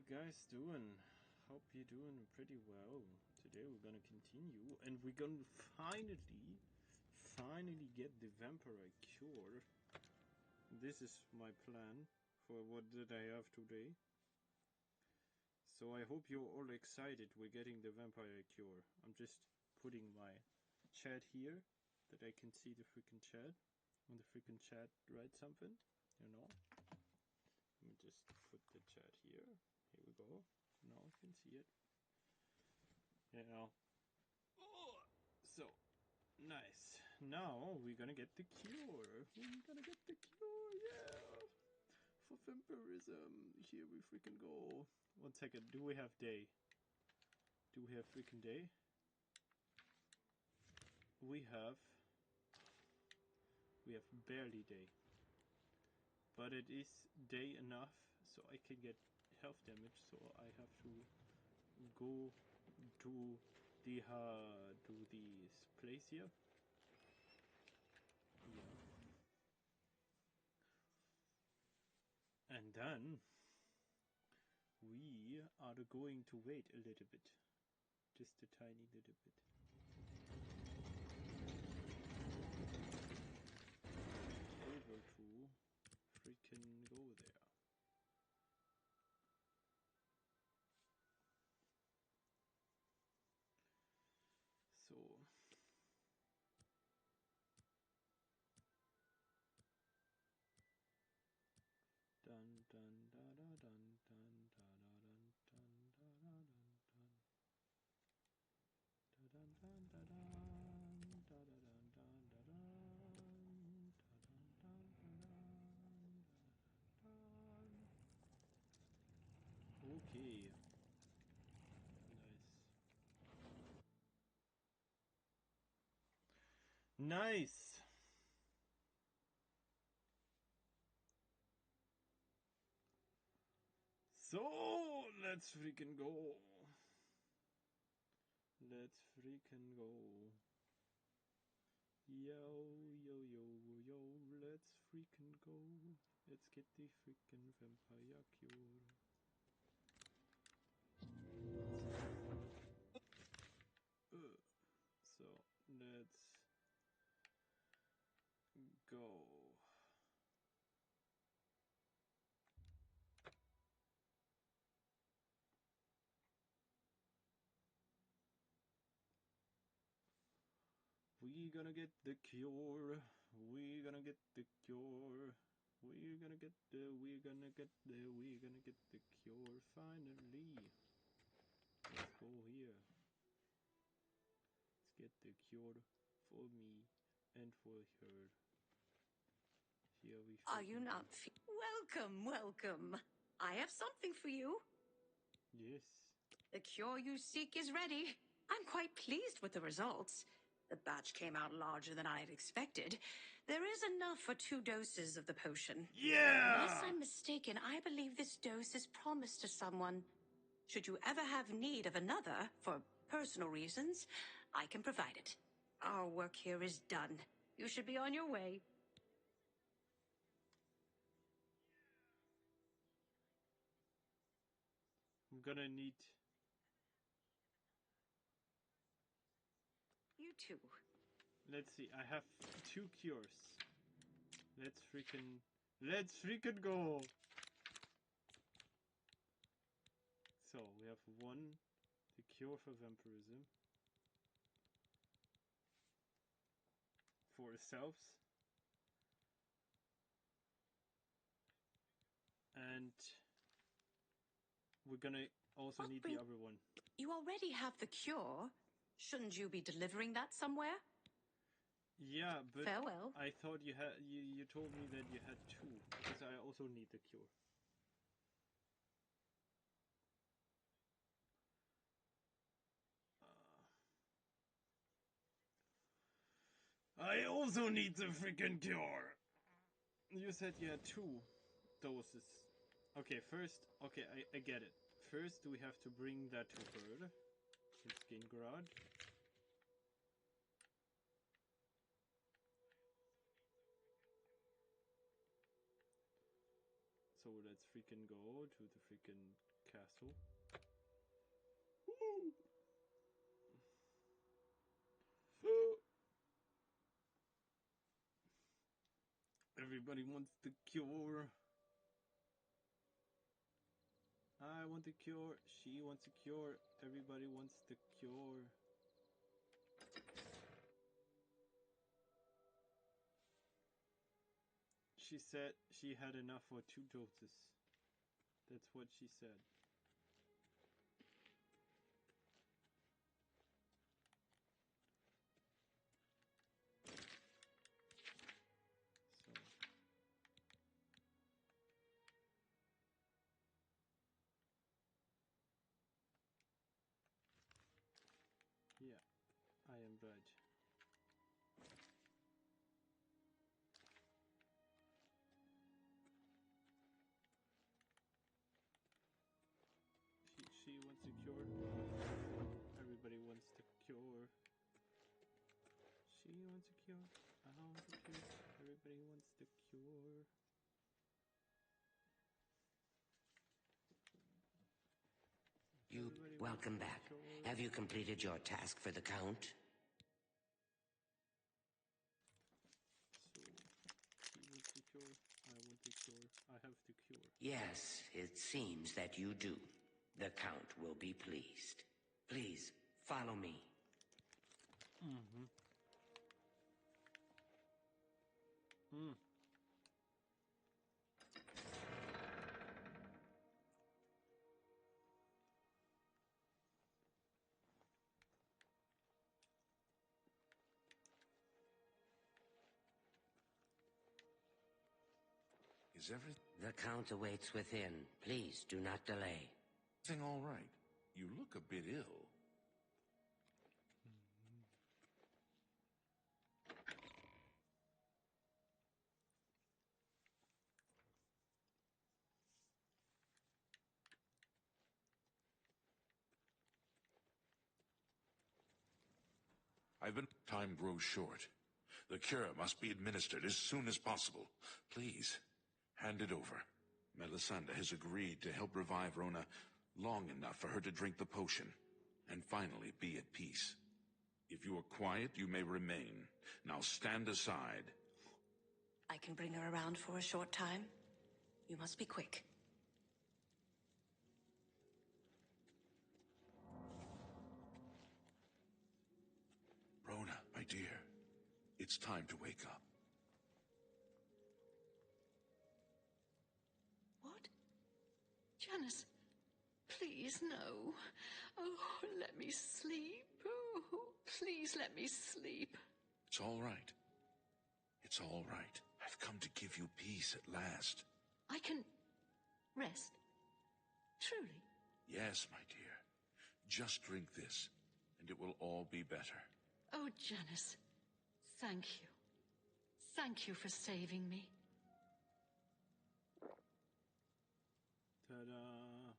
guys doing? Hope you're doing pretty well. Today we're gonna continue and we're gonna finally get the vampire cure. This is my plan for what did I have today. So I hope you're all excited we're getting the vampire cure. I'm just putting my chat here that I can see the freaking chat. On the freaking chat write something, you know. Let me just put the chat here. Here we go. Now you can see it. Yeah. Oh, so nice. Now we're gonna get the cure. We're gonna get the cure, yeah. For vampirism. Here we freaking go. 1 second. Do we have day? Do we have freaking day? We have barely day. But it is day enough so I can get health damage, so I have to go to this place here. Yeah. And then we are going to wait a little bit. Just a tiny little bit. Able to freaking go there. So dun dun da da dun dun da da dun dun da da dun dun da dun dun da dun da da dun dun da dun da dun dun da dun da dun. Okay. Nice. Nice. So let's freaking go. Let's freaking go. Yo, yo, yo, yo, let's freaking go. Let's get the freaking vampire cure. So, let's go. We gonna get the cure. We gonna get the cure. We're gonna get the cure finally. Let's go here. Let's get the cure for me and for her. Here we Are you not? Welcome, welcome. I have something for you. Yes. The cure you seek is ready. I'm quite pleased with the results. The batch came out larger than I had expected. There is enough for 2 doses of the potion. Yeah! Unless I'm mistaken, I believe this dose is promised to someone. Should you ever have need of another, for personal reasons, I can provide it. Our work here is done. You should be on your way. I'm gonna need... You too. Let's see, I have 2 cures. Let's freaking go! So, we have 1, the cure for vampirism. For ourselves. And we're gonna also need the other one. You already have the cure. Shouldn't you be delivering that somewhere? Yeah, but Farewell. I thought you told me that you had 2, because I also need the cure. I also need the freaking cure! You said you had 2 doses. Okay, first, okay, I get it. First we have to bring that to her in Skingrad. So let's freaking go to the freaking castle. Everybody wants the cure. I want the cure. She wants a cure. Everybody wants the cure. She said she had enough for 2 doses. That's what she said. So. Yeah, I am blood. She wants a cure. Everybody wants the cure. She wants a cure. I want a cure. Everybody wants the cure. Welcome back. Have you completed your task for the Count? So, she wants the cure. I want the cure. I have the cure. Yes, it seems that you do. The Count will be pleased. Please, follow me. Mm-hmm. Is everything The Count awaits within. Please do not delay. all right? You look a bit ill. Time grows short. The cure must be administered as soon as possible. Please, hand it over. Melisande has agreed to help revive Rona long enough for her to drink the potion, and finally be at peace. If you are quiet, you may remain. Now stand aside. I can bring her around for a short time. You must be quick. Rona, my dear, it's time to wake up. What? Janice, please, no. Oh, let me sleep. Oh, please let me sleep. It's all right. It's all right. I've come to give you peace at last. I can rest. Truly. Yes, my dear. Just drink this, and it will all be better. Oh, Janice, thank you. Thank you for saving me. Ta-da!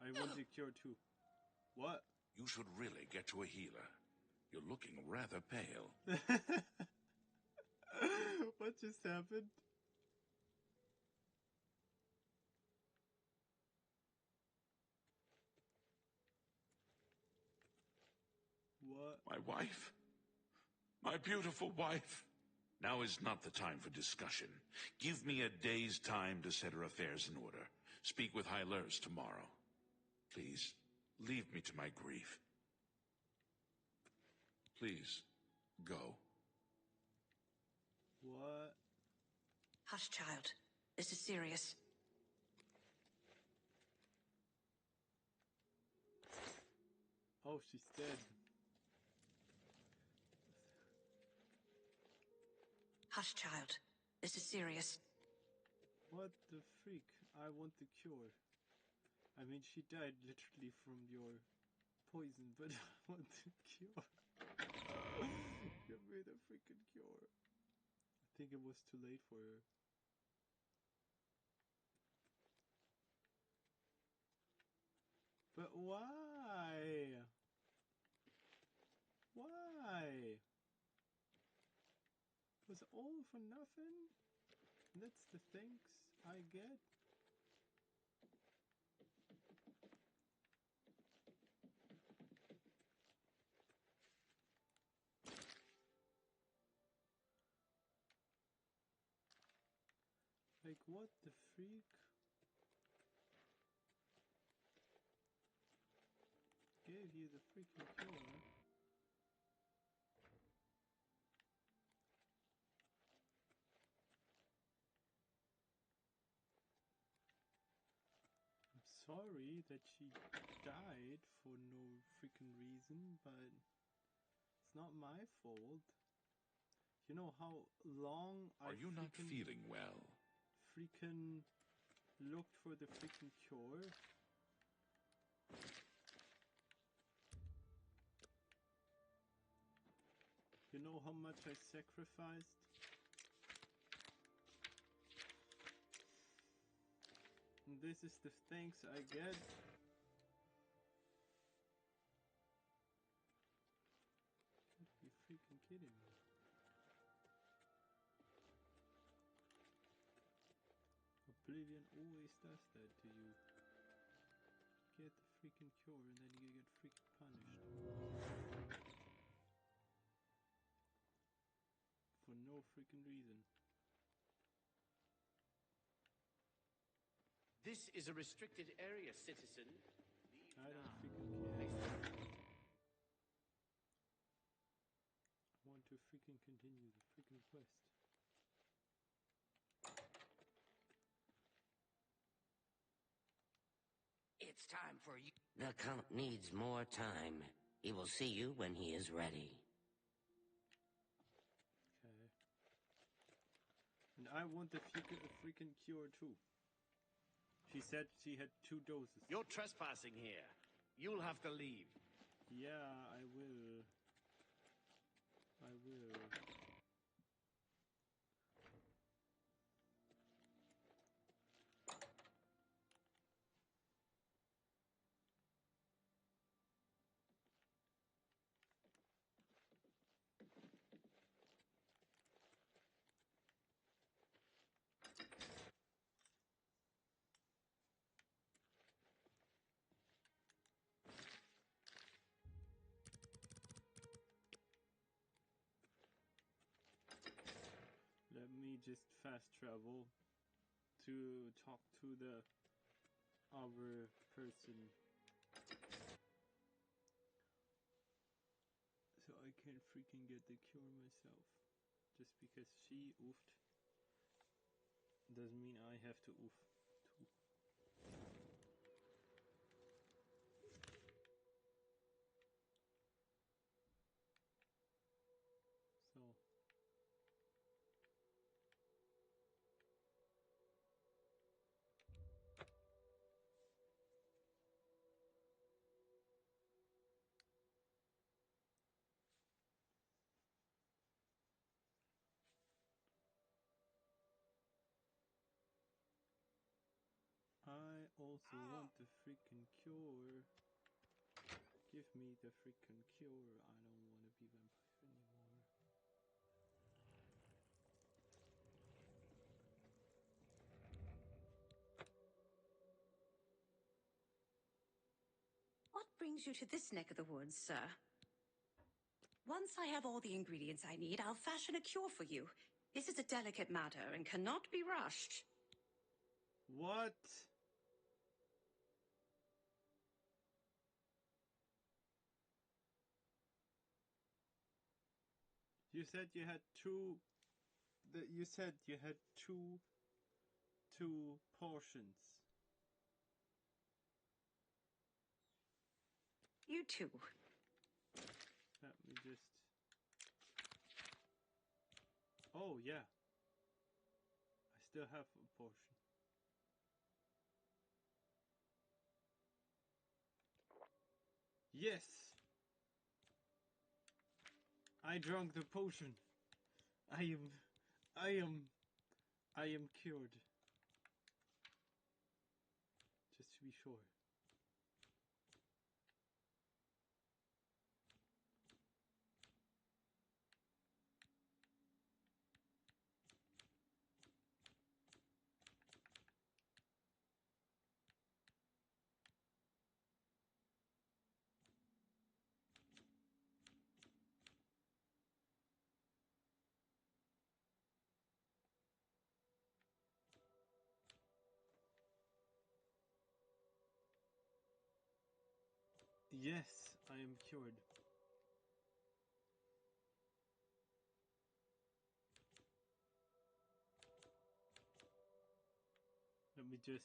I want the cure too. What? You should really get to a healer. You're looking rather pale. What just happened? What? My wife. My beautiful wife. Now is not the time for discussion. Give me a day's time to set her affairs in order. Speak with Hassildor tomorrow. Please, leave me to my grief. Please, go. What? Hush, child. This is serious. Oh, she's dead. Hush, child. This is serious. What the freak? I want the cure. I mean, she died literally from your poison, but I want the cure. Give me the freaking cure. I think it was too late for her. But why? Why? Was all for nothing? That's the thanks I get? Like, what the freak? Gave you the freaking cure. I'm sorry that she died for no freaking reason, but it's not my fault. You know how long Are you not feeling well? Freaking looked for the freaking cure? You know how much I sacrificed? And this is the thanks I get? You freaking kidding me? Oblivion always does that to you. Get the freaking cure and then you get freaking punished. For no freaking reason. This is a restricted area, citizen. I don't freaking care. I want to freaking continue the freaking quest. It's time for you. The Count needs more time. He will see you when he is ready. Okay. And I want the freaking cure too. She said she had 2 doses. You're trespassing here. You'll have to leave. Yeah, I will. I will. Let me just fast travel to talk to the other person so I can freaking get the cure myself. Just because she oofed doesn't mean I have to oof too. So I also want the freaking cure. Give me the freaking cure. I don't want to be vampire anymore. What brings you to this neck of the woods, sir? Once I have all the ingredients I need, I'll fashion a cure for you. This is a delicate matter and cannot be rushed. What? You said you had two. You said you had two portions. You too. Let me just. Oh yeah. I still have a portion. Yes. I drank the potion. I am cured. Just to be sure. Yes, I am cured. Let me just...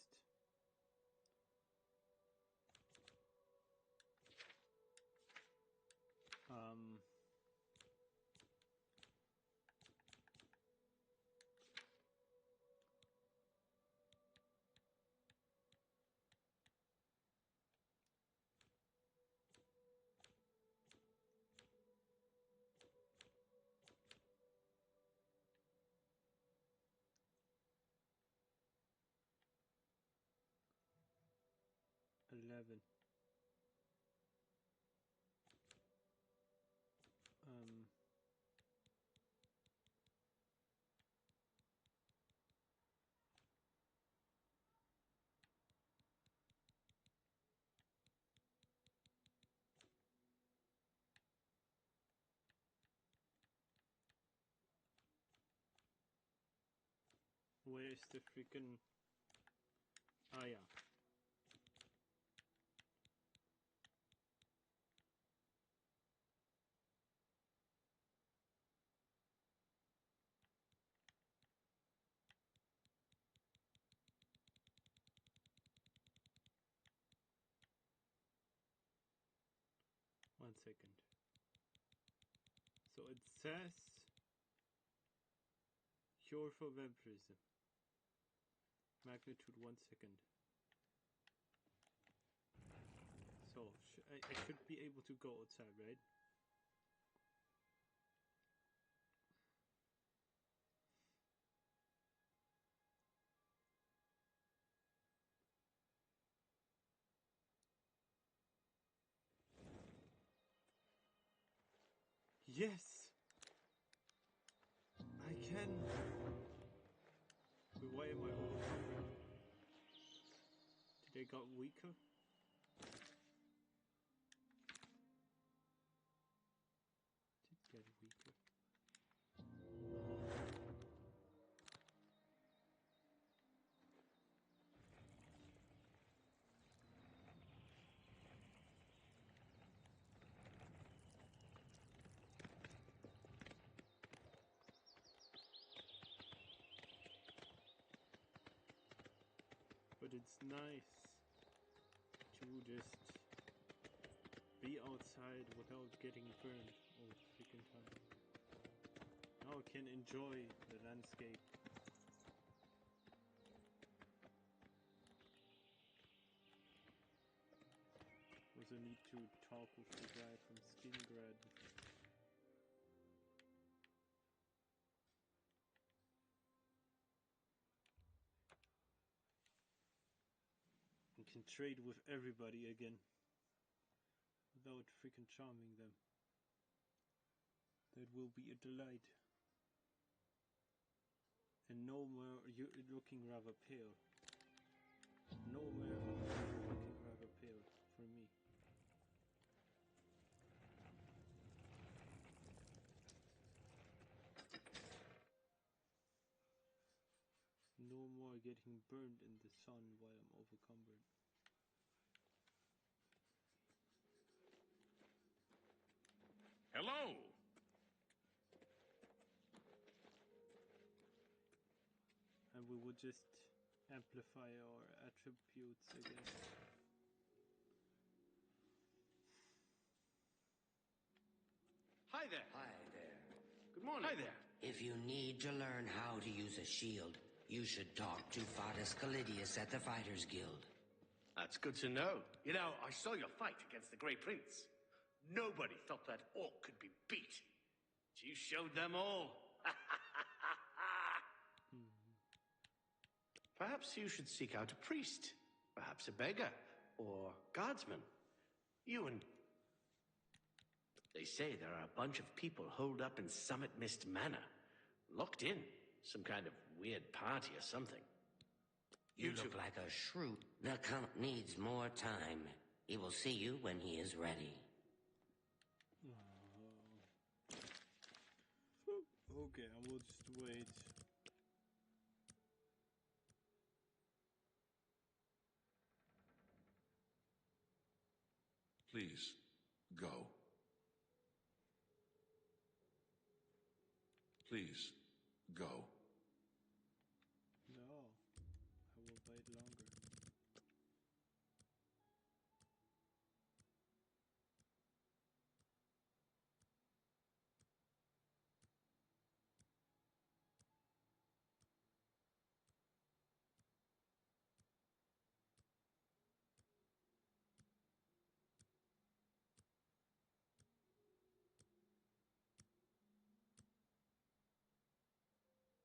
11. Where is the freaking... Ah, yeah. One second. So it says cure for vampirism. Magnitude 1 second. So I should be able to go outside, right? Yes! I can! But why am I overpowered? Did I got weaker? Did get weaker. But it's nice to just be outside without getting burned all the freaking time. Now I can enjoy the landscape. Also need to talk with the guy from Skingrad. And can trade with everybody again without freaking charming them. That will be a delight. And no more you're looking rather pale. No more looking rather pale for me. No more getting burned in the sun while I'm overcumbered. Hello! And we would just amplify our attributes again. Hi there. Hi there. Good morning. Hi there. If you need to learn how to use a shield, you should talk to Fadus Calidius at the Fighters Guild. That's good to know. You know, I saw your fight against the Grey Prince. Nobody thought that orc could be beat. But you showed them all. Perhaps you should seek out a priest. Perhaps a beggar. Or guardsman. You and... They say there are a bunch of people holed up in Summit Mist Manor. Locked in. Some kind of weird party or something. You look like a shrew. The Count needs more time. He will see you when he is ready. Okay, I will just wait. Please, go. Please, go. No, I will wait longer.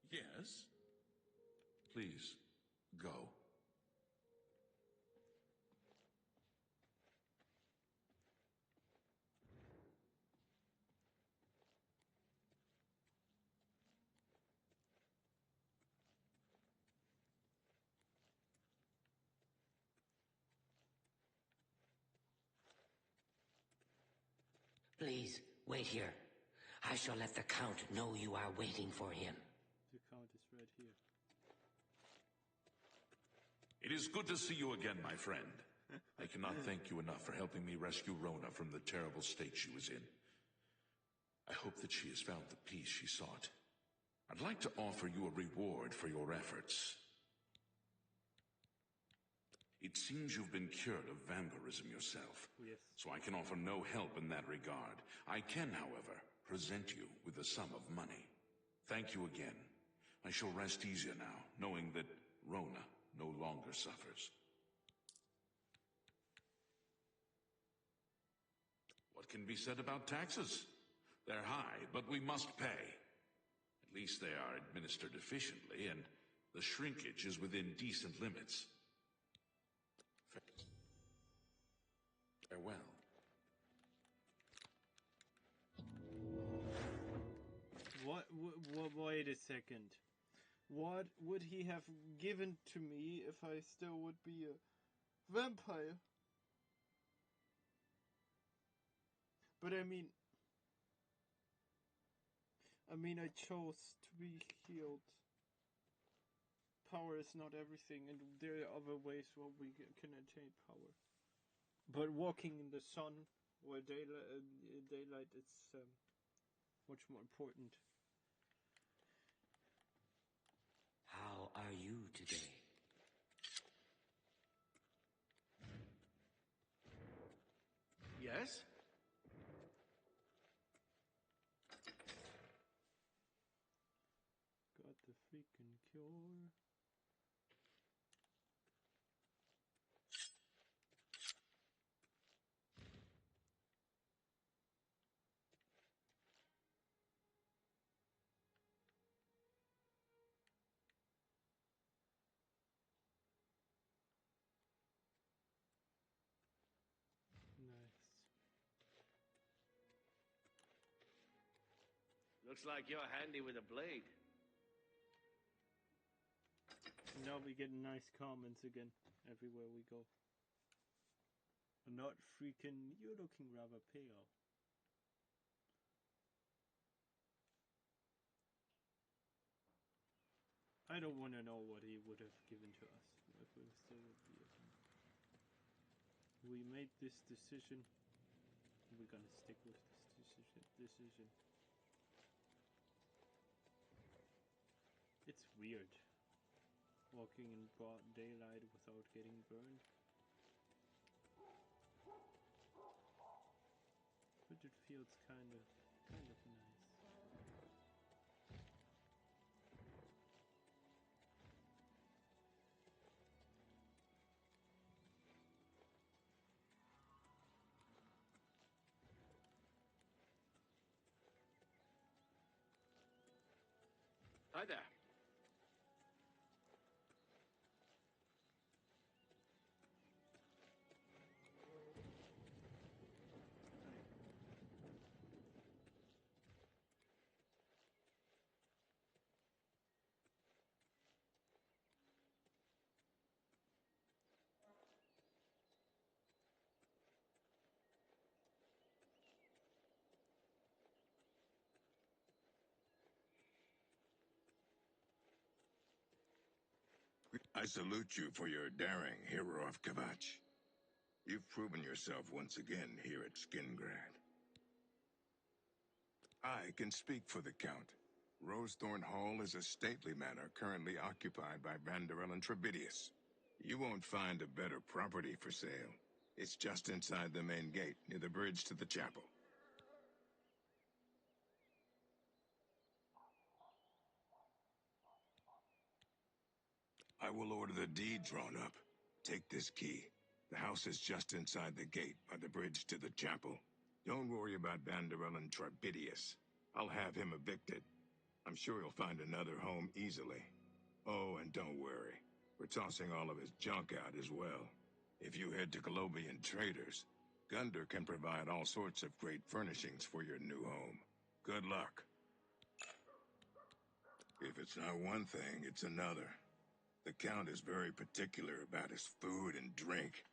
Yes? Please, go. Please, wait here. I shall let the Count know you are waiting for him. The Count is right here. It is good to see you again, my friend. I cannot thank you enough for helping me rescue Rona from the terrible state she was in. I hope that she has found the peace she sought. I'd like to offer you a reward for your efforts. It seems you've been cured of vampirism yourself. Yes. So I can offer no help in that regard. I can, however, present you with a sum of money. Thank you again. I shall rest easier now, knowing that Rona no longer suffers. What can be said about taxes? They're high, but we must pay. At least they are administered efficiently, and the shrinkage is within decent limits. Farewell. Wait a second. What would he have given to me if I still would be a vampire? But I mean, I chose to be healed. Power is not everything, and there are other ways where we can attain power. But walking in the sun or daylight is much more important. How are you today? Yes? Got the freaking cure. Nice. Looks like you're handy with a blade. Now we get nice comments again everywhere we go. Not freaking, you're looking rather pale. I don't want to know what he would have given to us if we still would be a vampire. We made this decision. We're gonna stick with this decision. It's weird walking in broad daylight without getting burned. But it feels kind of nice. Hi there. I salute you for your daring, hero of Kvatch. You've proven yourself once again here at Skingrad. I can speak for the Count. Rosethorn Hall is a stately manor currently occupied by Vanderel and Tribulations. You won't find a better property for sale. It's just inside the main gate, near the bridge to the chapel. I will order the deed drawn up. Take this key. The house is just inside the gate, by the bridge to the chapel. Don't worry about Vanderel and Tribulations. I'll have him evicted. I'm sure he'll find another home easily. Oh, and don't worry. We're tossing all of his junk out as well. If you head to Oblivion Traders, Gunder can provide all sorts of great furnishings for your new home. Good luck. If it's not one thing, it's another. The Count is very particular about his food and drink.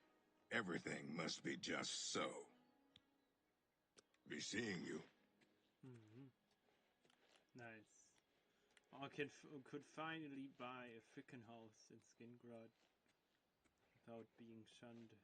Everything must be just so. Be seeing you. Nice. I could finally buy a freaking house in Skingrad without being shunned.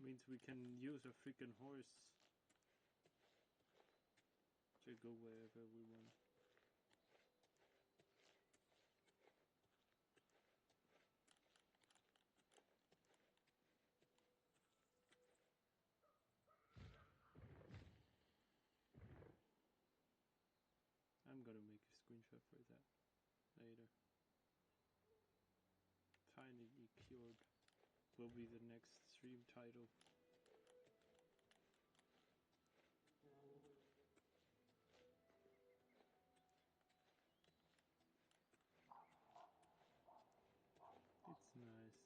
Means we can use a freaking horse to go wherever we want. I'm gonna make a screenshot for that later. Finally cured will be the next stream title. It's nice.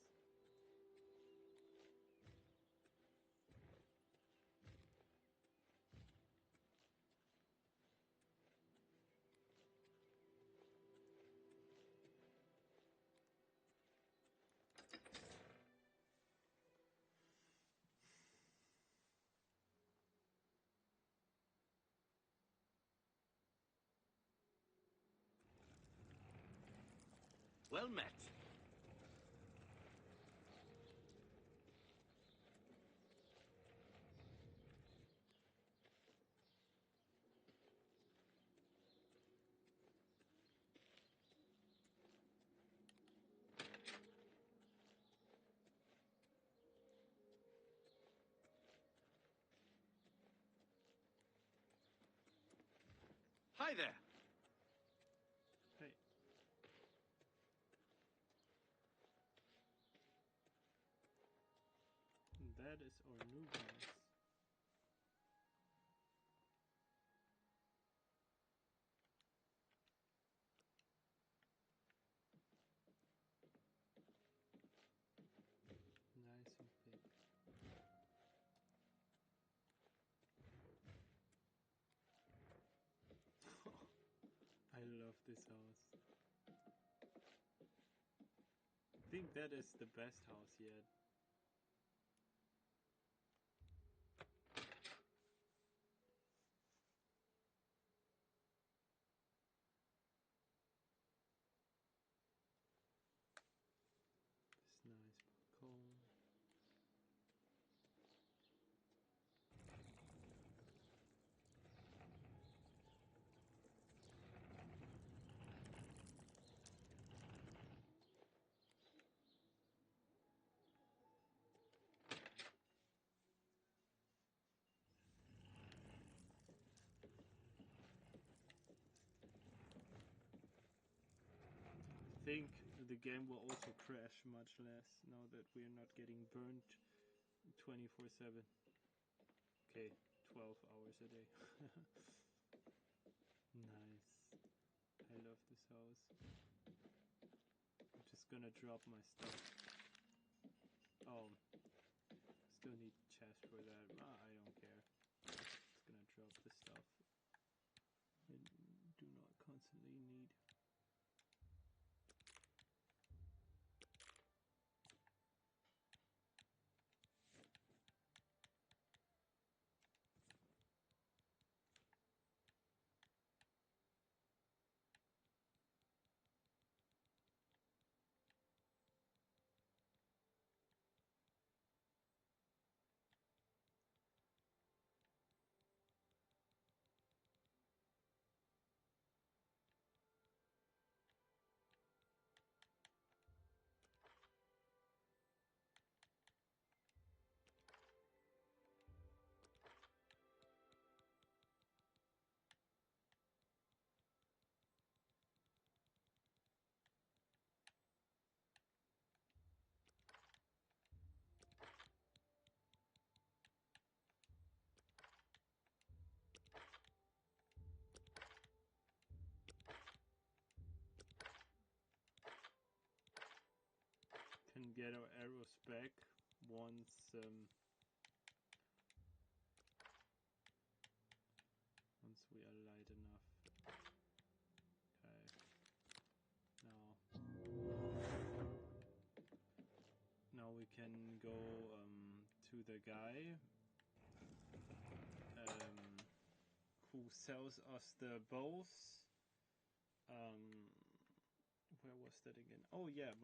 Well met. Hi there. Hey. And that is our new house. Nice and big. I love this house. I think that is the best house yet. This nice balcony. think the game will also crash much less now that we're not getting burned 24/7. Okay, 12 hours a day. Nice. I love this house. I'm just gonna drop my stuff. Oh, still need chest for that. I don't care. Just gonna drop the stuff I do not constantly need. Can get our arrows back once once we are light enough. Okay. Now we can go to the guy who sells us the bows. Where was that again? Oh yeah,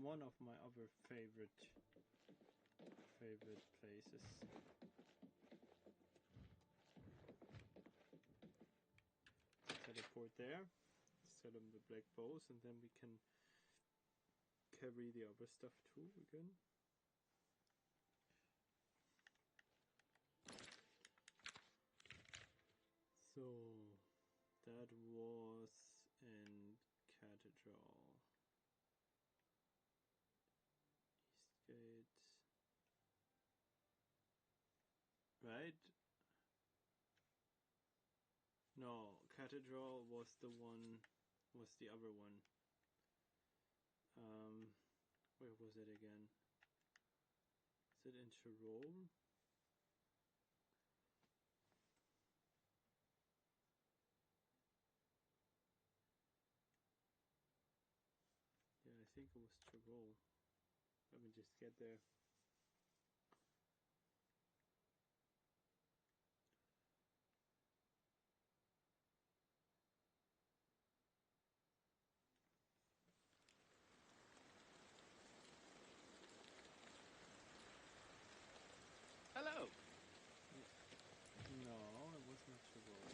one of my other favorite places. Teleport there, sell him the black bows, and then we can carry the other stuff too again. So that was in Cathedral. Eastgate. Right? No, Cathedral was the other one. Where was it again? Is it in Tyrol? Yeah, I think it was Tyrol. Let me just get there. Hello. No, it was not Tyrol.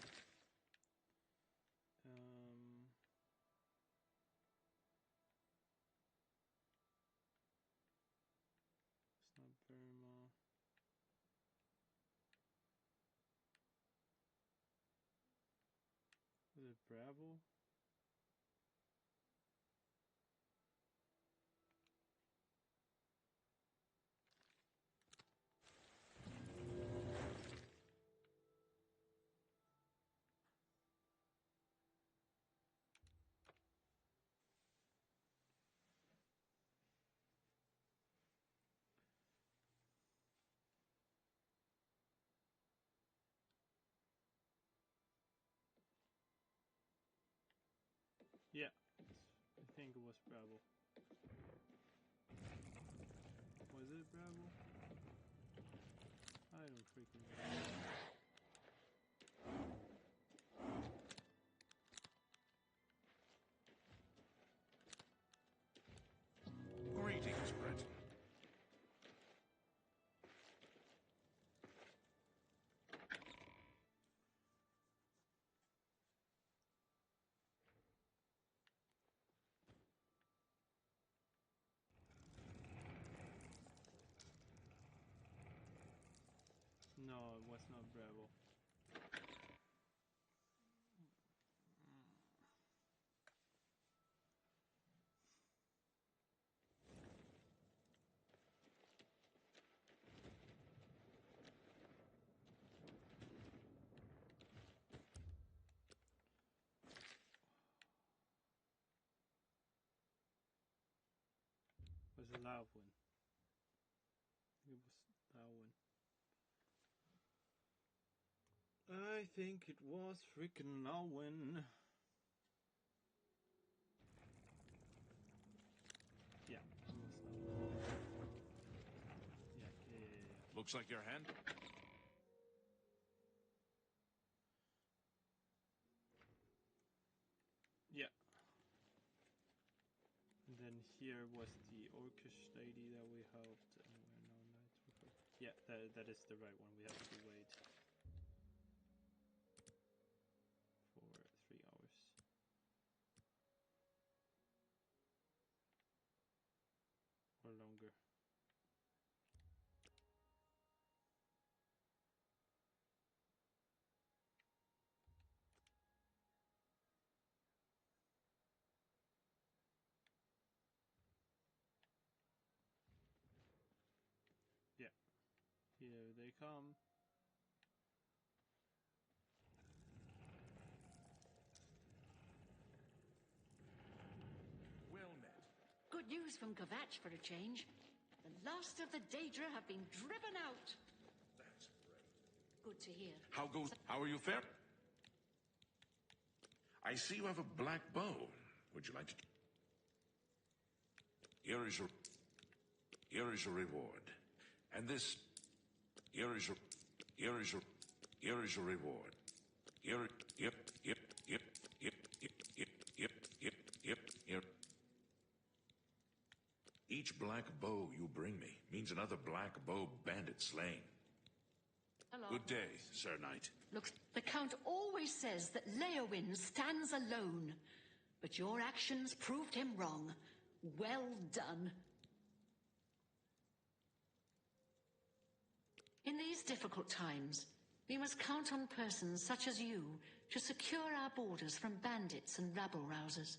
It's not Burma. Was it Bravo? Yeah, I think it was Bravo. Was it Bravo? I don't freaking know. Greetings, Brett. No, it was not Bravo. was Lawin. It was Lawin. I think it was freaking Lawin. Yeah, it was Lawin. Yeah. Looks like your hand. Yeah. And then here was the orcish lady that we helped, and we're now night with her. Yeah, that is the right one. We have to wait for 3 hours. Or longer. Yeah. Here they come. Well met. Good news from Kvatch for a change. The last of the Daedra have been driven out. That's great. Good to hear. How are you faring? I see you have a black bow. Would you like to... Here is your reward. And this... Here is your reward. Here. Each black bow you bring me means another black bow bandit slain. Hello. Good day, Sir Knight. Look, the Count always says that Leowyn stands alone, but your actions proved him wrong. Well done. In these difficult times, we must count on persons such as you to secure our borders from bandits and rabble-rousers.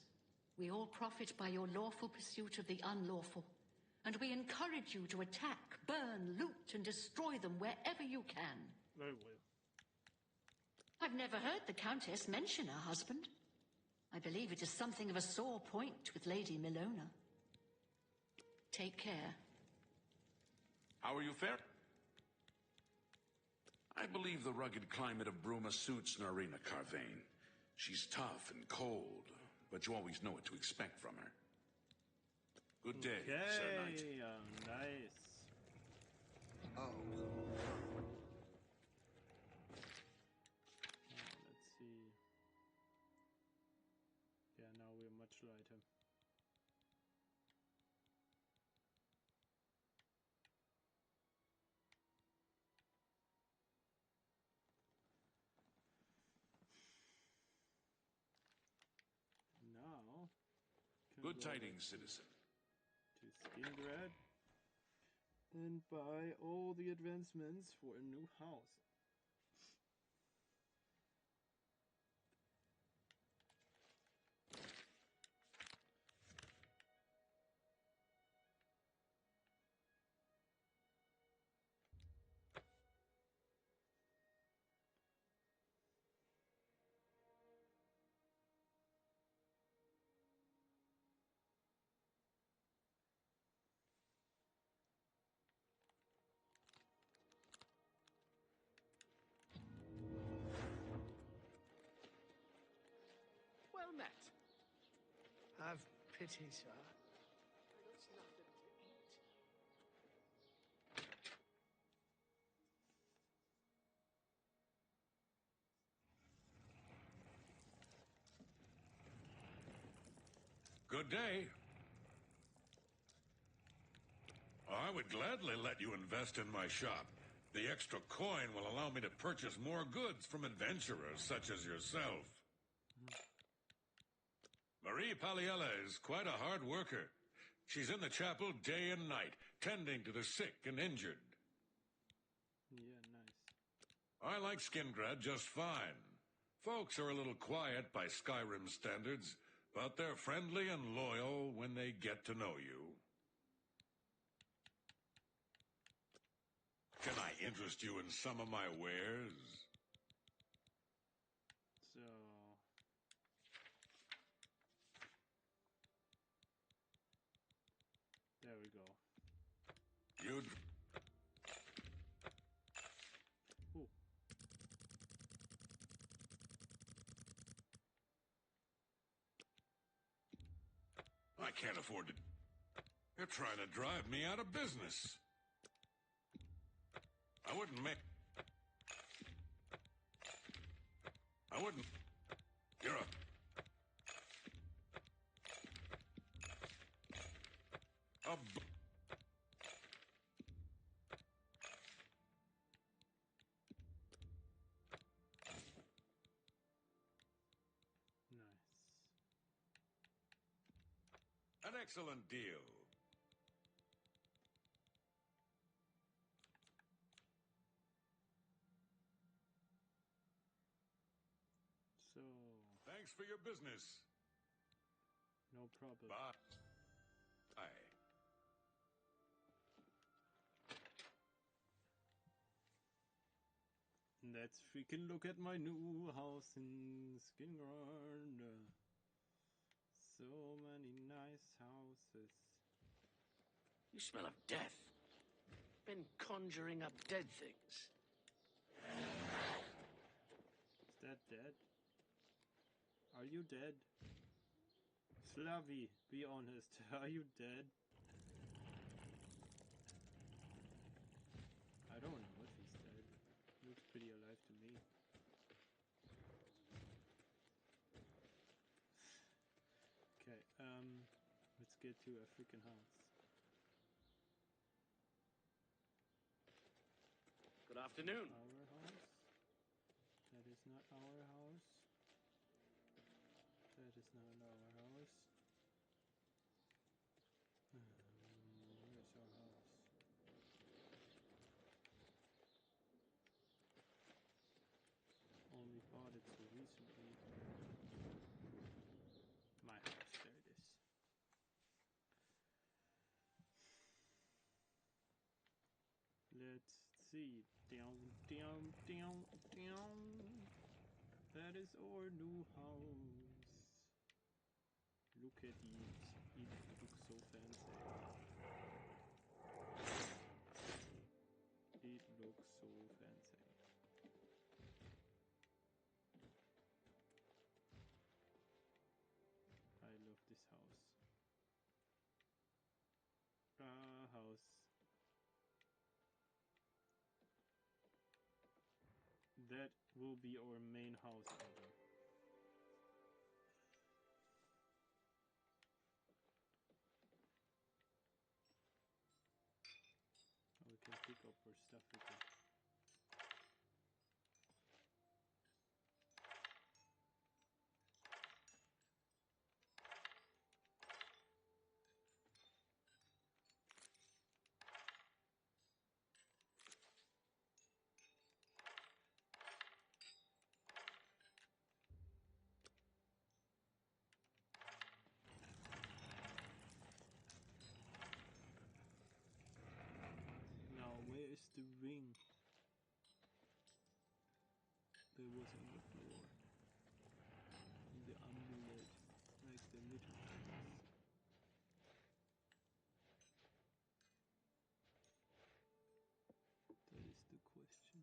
We all profit by your lawful pursuit of the unlawful, and we encourage you to attack, burn, loot, and destroy them wherever you can. Very well. I've never heard the Countess mention her husband. I believe it is something of a sore point with Lady Milona. Take care. How are you faring? I believe the rugged climate of Bruma suits Narina Carvain. She's tough and cold, but you always know what to expect from her. Good day, Sir Knight. Nice. Oh. Let's see. Yeah, now we're much lighter. Now, Good tidings, citizen. To Skingrad and buy all the advancements for a new house. Well met. Have pity, sir. There's nothing to eat. Good day. I would gladly let you invest in my shop. The extra coin will allow me to purchase more goods from adventurers such as yourself. Marie Paliella is quite a hard worker. She's in the chapel day and night, tending to the sick and injured. Yeah, nice. I like Skingrad just fine. Folks are a little quiet by Skyrim standards, but they're friendly and loyal when they get to know you. Can I interest you in some of my wares? So... there we go. can't afford to... You're trying to drive me out of business. I wouldn't make... I wouldn't... You're a... Nice. An excellent deal. So... Thanks for your business. No problem. Bye. Bye. Let's freaking look at my new house in Skingrad. So many nice houses. You smell of death. Been conjuring up dead things. Is that dead? Are you dead? Slavi, be honest. Are you dead? I don't know if he's dead. Looks pretty alive to me. Okay, let's get to a freaking house. Good afternoon. Our house? That is not our house. That is not our house. Where's our house? Only bought it so recently. My house, there it is. Let's see. Down, down, down, down. That is our new house. Look at it. It looks so fancy. It looks so fancy. I love this house. House. That will be our main house ever. We can pick up our stuff again. Now, where is the ring? There was on the floor. The amulet, like the little things. That is the question.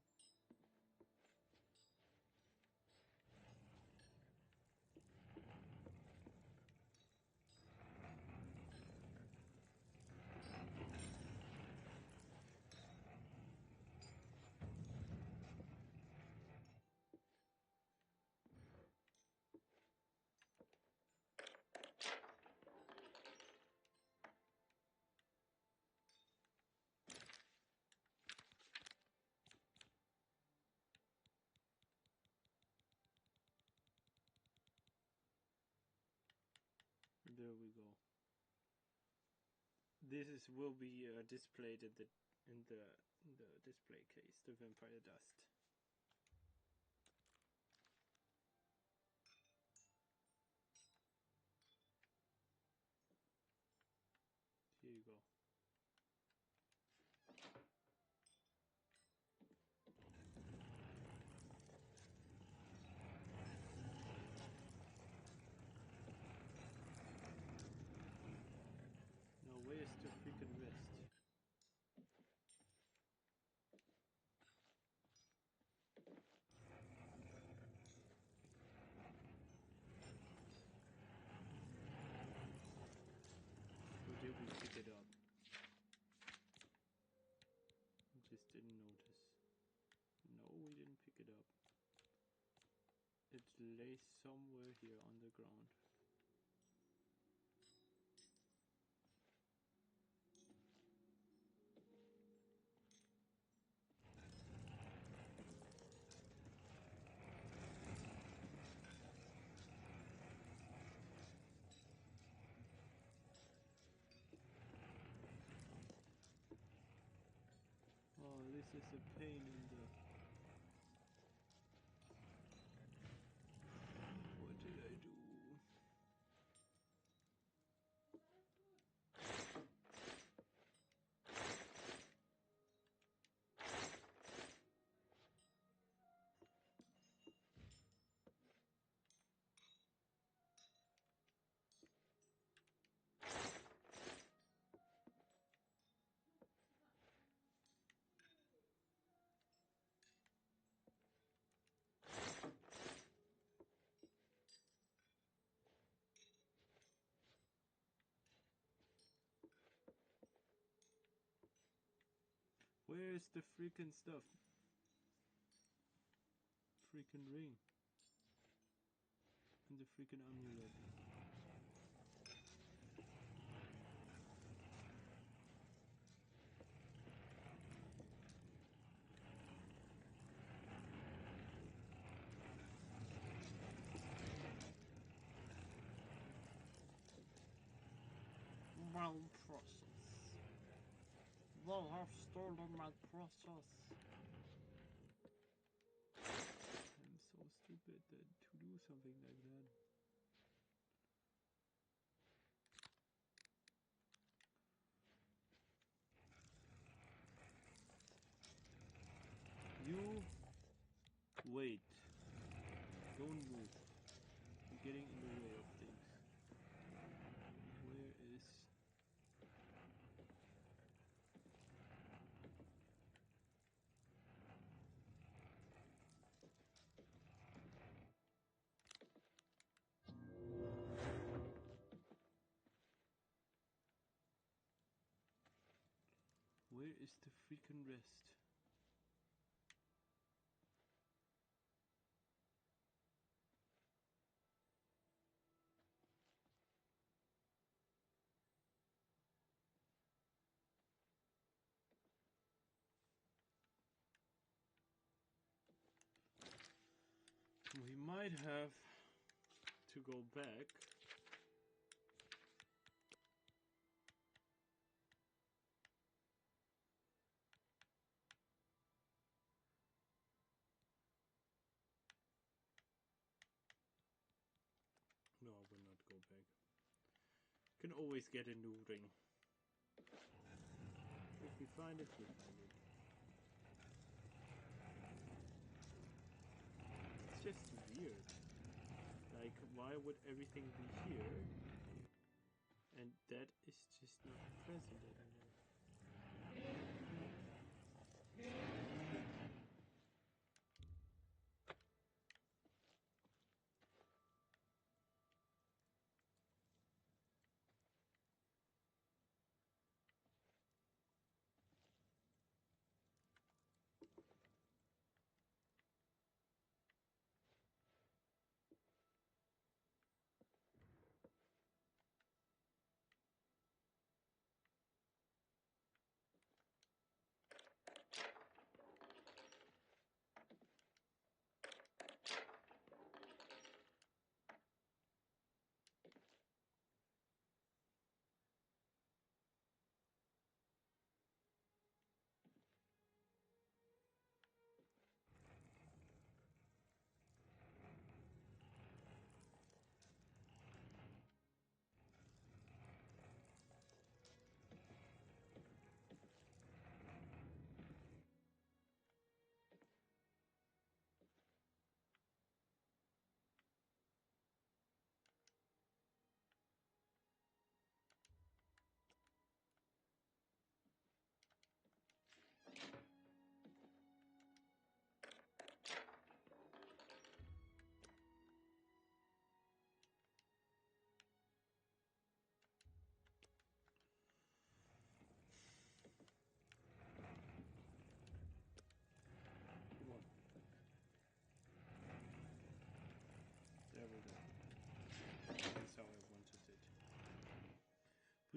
There we go. This will be displayed in the display case, the vampire dust. Here you go. Now where's the freaking rest? lay somewhere here on the ground. Oh, this is a pain in the... What did I do? Where's the freaking stuff? Freaking ring. And the freaking amulet. My process. They have stolen my process. I'm so stupid to do something like that. You wait. Don't move. You're getting in the way of things. Where is... Where is the freaking rest? We might have to go back. No, I will not go back. Can always get a new ring. If we find it, we find it. It's just weird. Like, why would everything be here? And that is just not present anymore.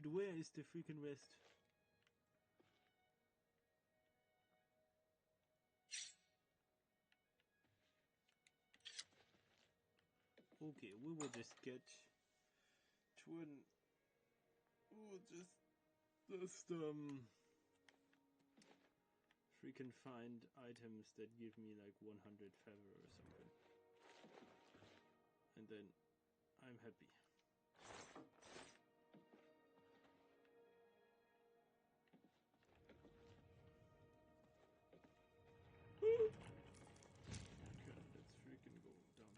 But where is the freaking rest? Okay, we will just get twin. We'll just freaking find items that give me like 100 feather or something, and then I'm happy. Okay, let's freaking go downstairs.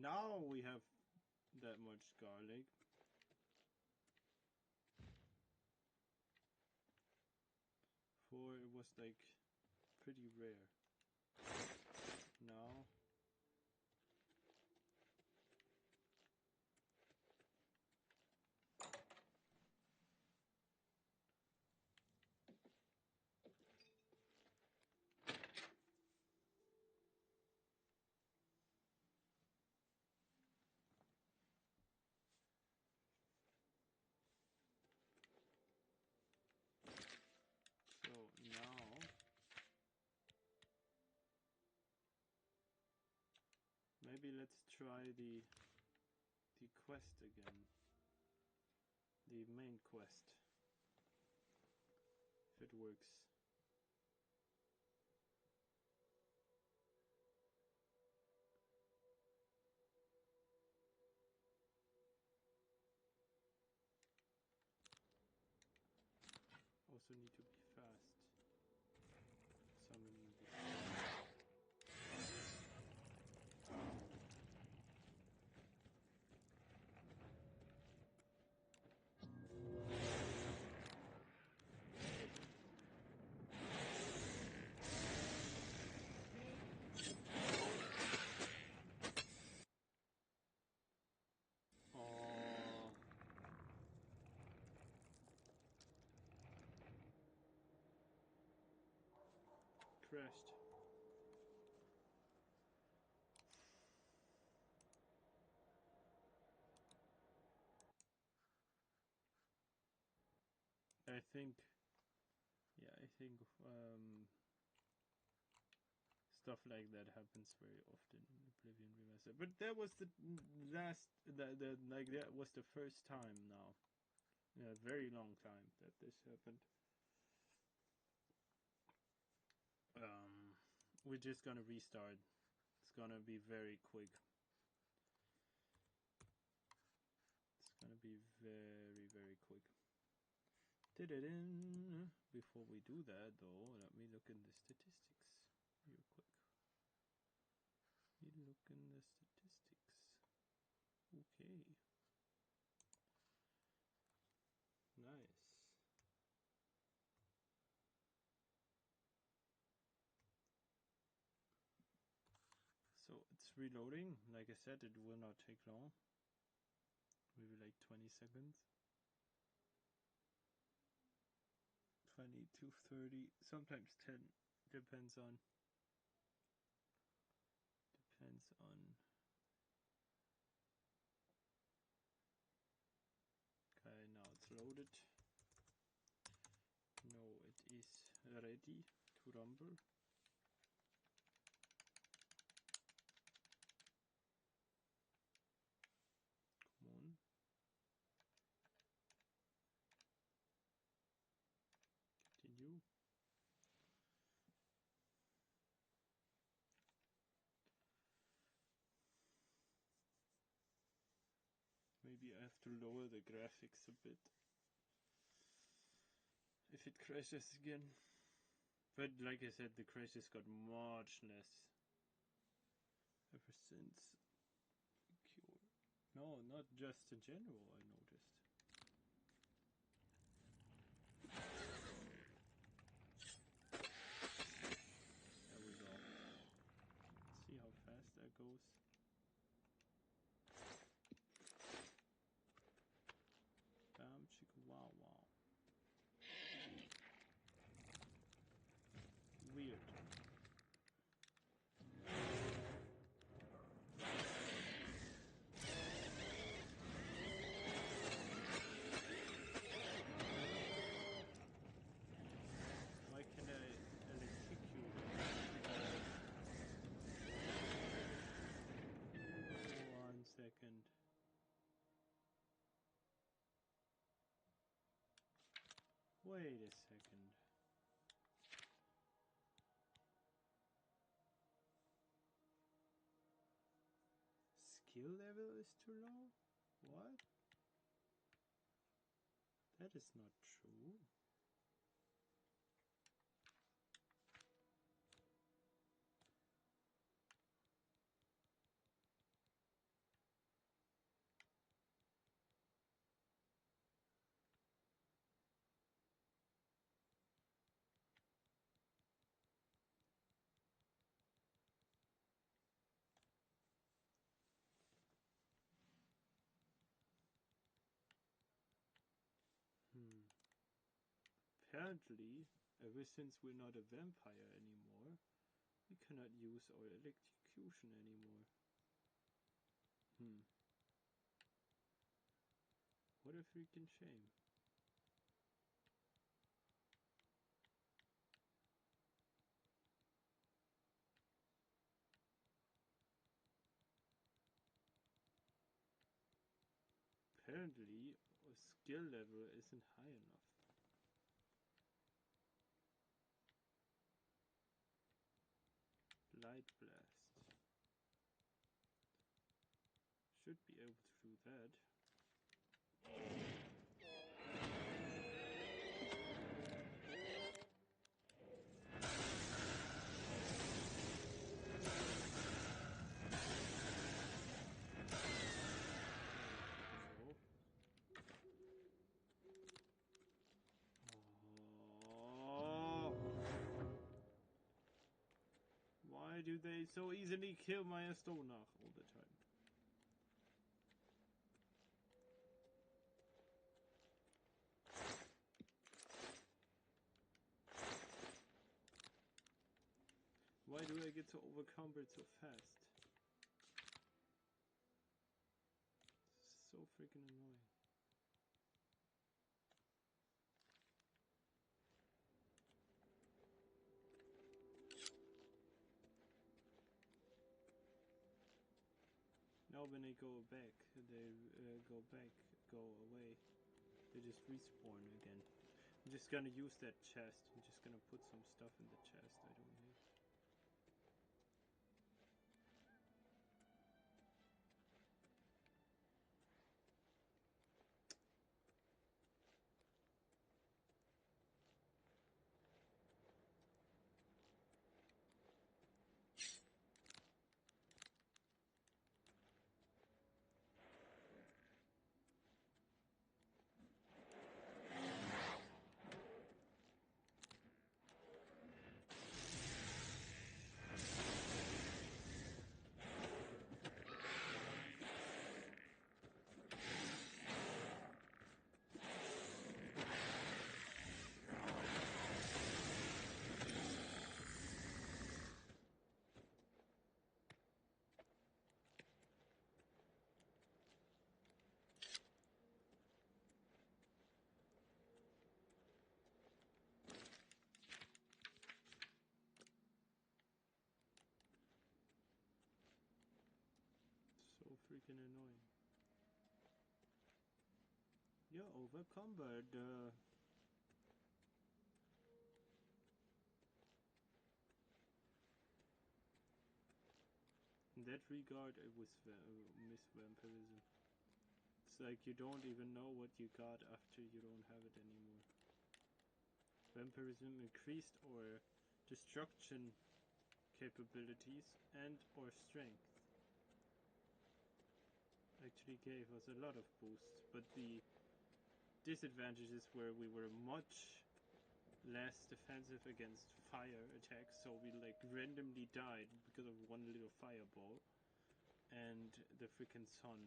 Now we have that much garlic. Before it was like pretty rare. Now maybe let's try the quest again. The main quest. If it works. Also need to be fast. Summoning the crashed. I think stuff like that happens very often in Oblivion Remastered. But that was the last, that was the first time now, in a very long time, that this happened. We're just gonna restart. It's gonna be very quick. It's gonna be very, very quick. Before we do that, though, let me look in the statistics real quick. You look in the statistics. Okay. Nice. So it's reloading. Like I said, it will not take long. Maybe like 20 seconds. 20 to 30, sometimes 10. Depends on. Okay, now it's loaded. No, it is ready to rumble. Come on. Continue. Maybe I have to lower the graphics a bit if it crashes again. But like I said, the crashes got much less ever since the cure. No, not just in general, I noticed. There we go. Let's see how fast that goes. Bam, chicka, wow, wow. Wait a second. Skill level is too low? What? That is not true. Apparently, ever since we're not a vampire anymore, we cannot use our electrocution anymore. What a freaking shame. Apparently, our skill level isn't high enough. Light blast. Should be able to do that. Why do they so easily kill my Astonach all the time? Why do I get so overcumbered so fast? This is so freaking annoying. Now when they go back, go away. They just respawn again. I'm just gonna use that chest. I'm just gonna put some stuff in the chest I don't need. So freaking annoying. You're overcumbered. In that regard, it was Miss Vampirism. It's like you don't even know what you got after you don't have it anymore. Vampirism increased our destruction capabilities and our strength. Actually gave us a lot of boosts, but the disadvantages were we were much less defensive against fire attacks, so we like randomly died because of one little fireball, and the freaking sun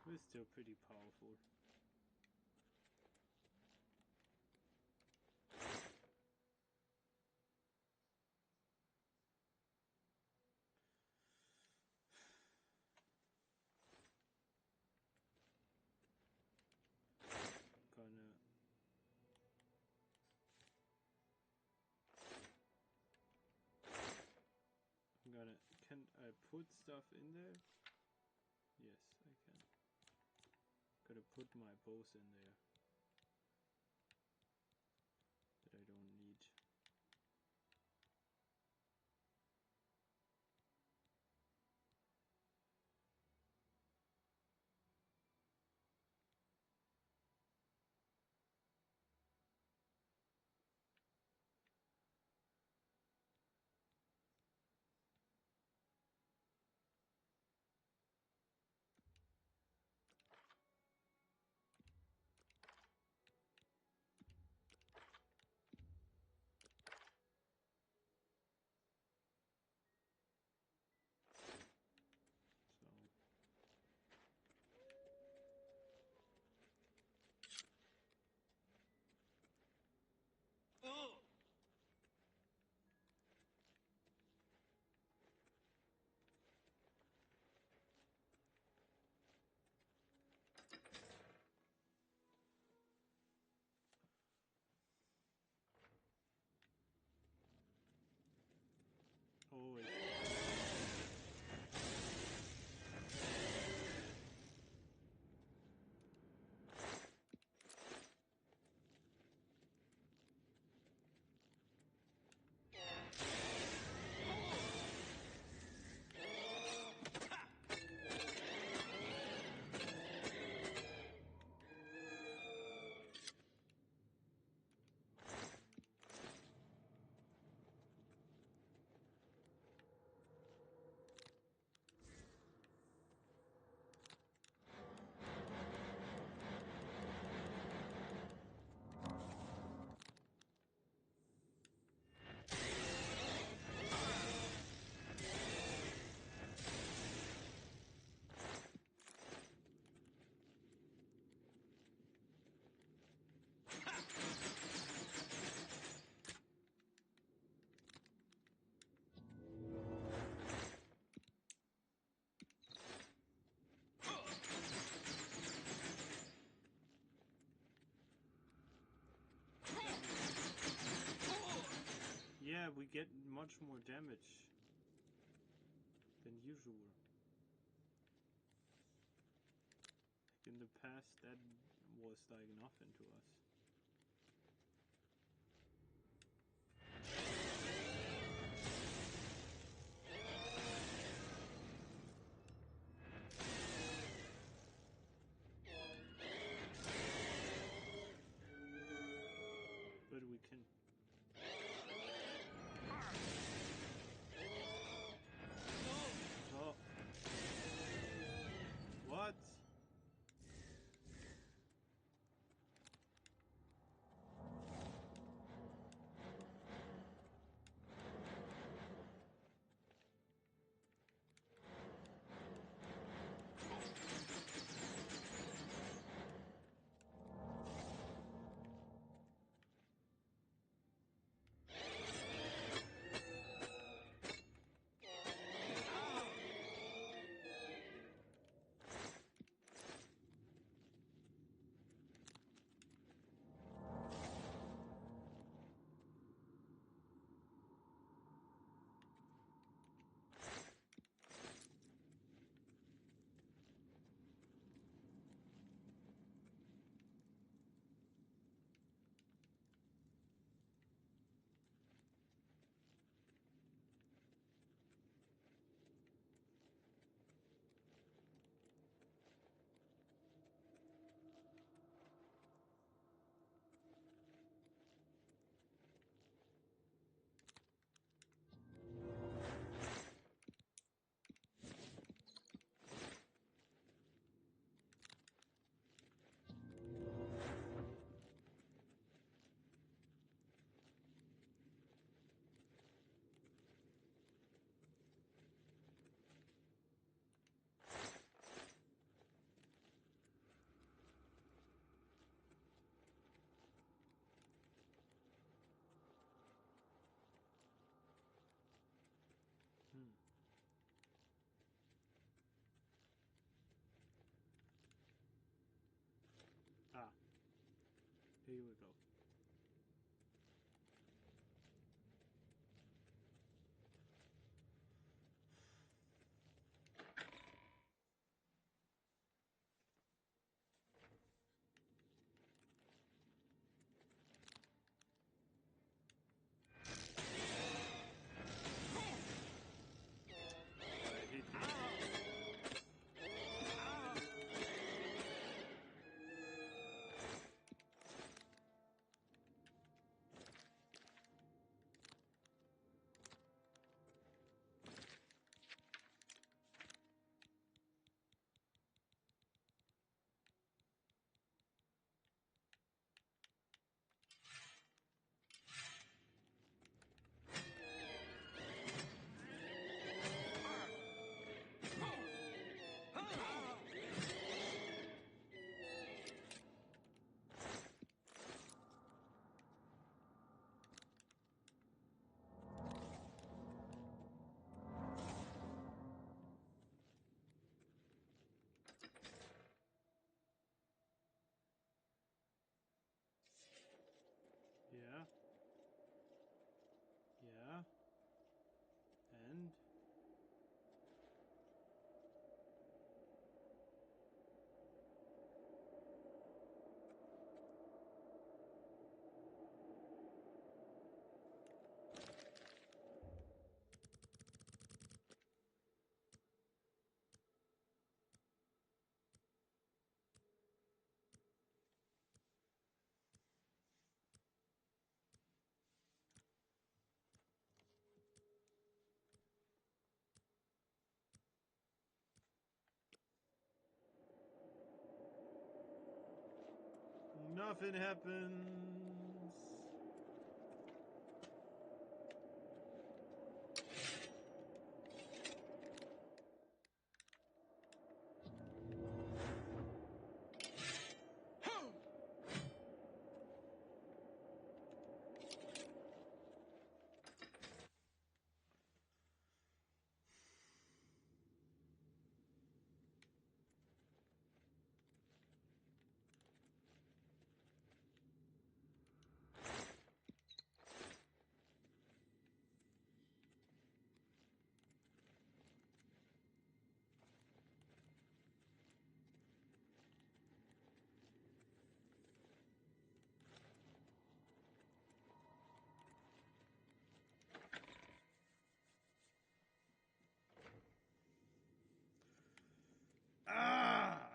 we're still pretty powerful. Can I put stuff in there? Yes, I can. Gotta put my bows in there that I don't need. Oh, wait. Yeah, we get much more damage than usual. Like in the past, that was like nothing to us. But we can. Oh. What? Ah, here we go. Nothing happens.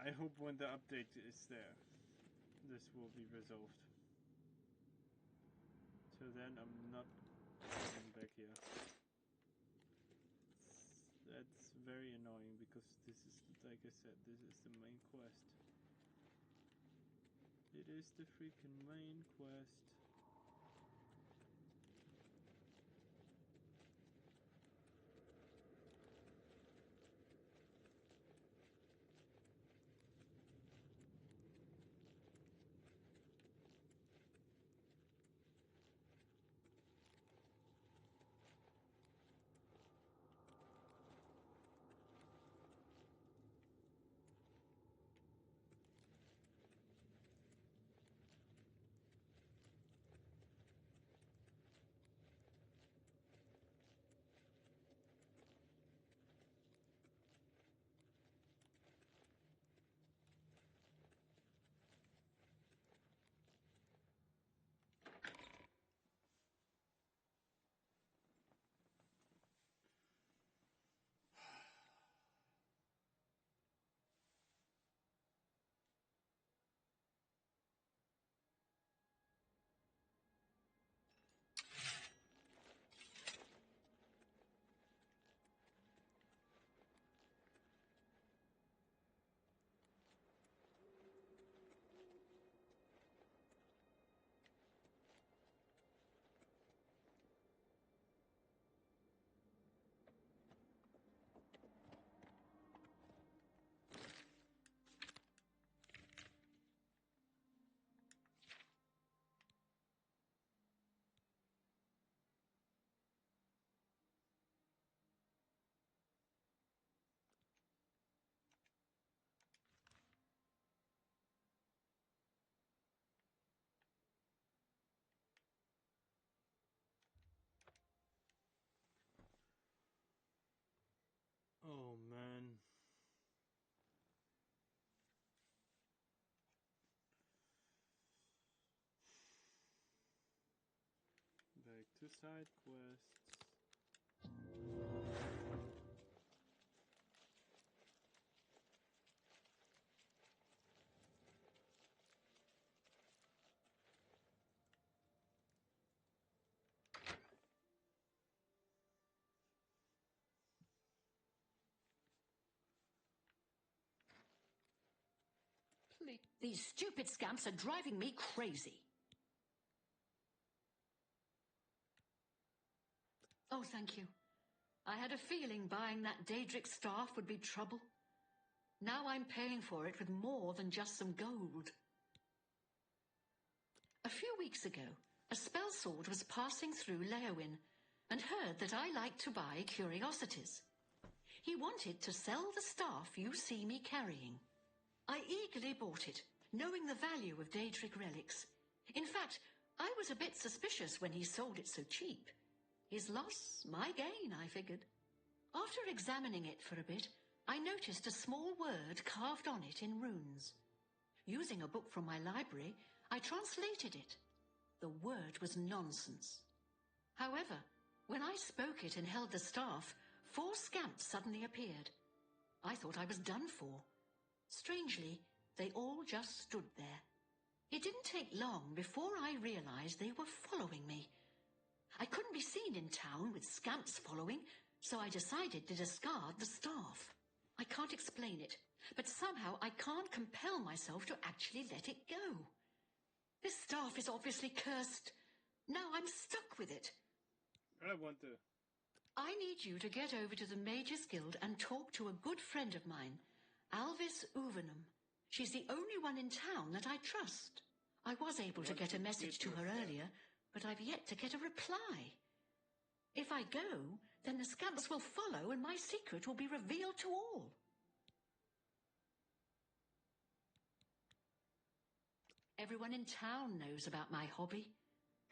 I hope when the update is there, this will be resolved. So then I'm not coming back here. That's very annoying because this is, like I said, this is the main quest. It is the freaking main quest. Oh man. Back to side quests. Please. These stupid scamps are driving me crazy. Oh, thank you. I had a feeling buying that Daedric staff would be trouble. Now I'm paying for it with more than just some gold. A few weeks ago, a spell sword was passing through Leowin and heard that I like to buy curiosities. He wanted to sell the staff you see me carrying. I eagerly bought it, knowing the value of Daedric relics. In fact, I was a bit suspicious when he sold it so cheap. His loss, my gain, I figured. After examining it for a bit, I noticed a small word carved on it in runes. Using a book from my library, I translated it. The word was nonsense. However, when I spoke it and held the staff, 4 scamps suddenly appeared. I thought I was done for. Strangely, they all just stood there. It didn't take long before I realized they were following me. I couldn't be seen in town with scamps following, so I decided to discard the staff. I can't explain it, but somehow I can't compel myself to actually let it go. This staff is obviously cursed. Now I'm stuck with it. I want to. I need you to get over to the Mages Guild and talk to a good friend of mine, Alvis Uvenum. She's the only one in town that I trust. I was able to get a message to her earlier, but I've yet to get a reply. If I go, then the scamps will follow and my secret will be revealed to all. Everyone in town knows about my hobby,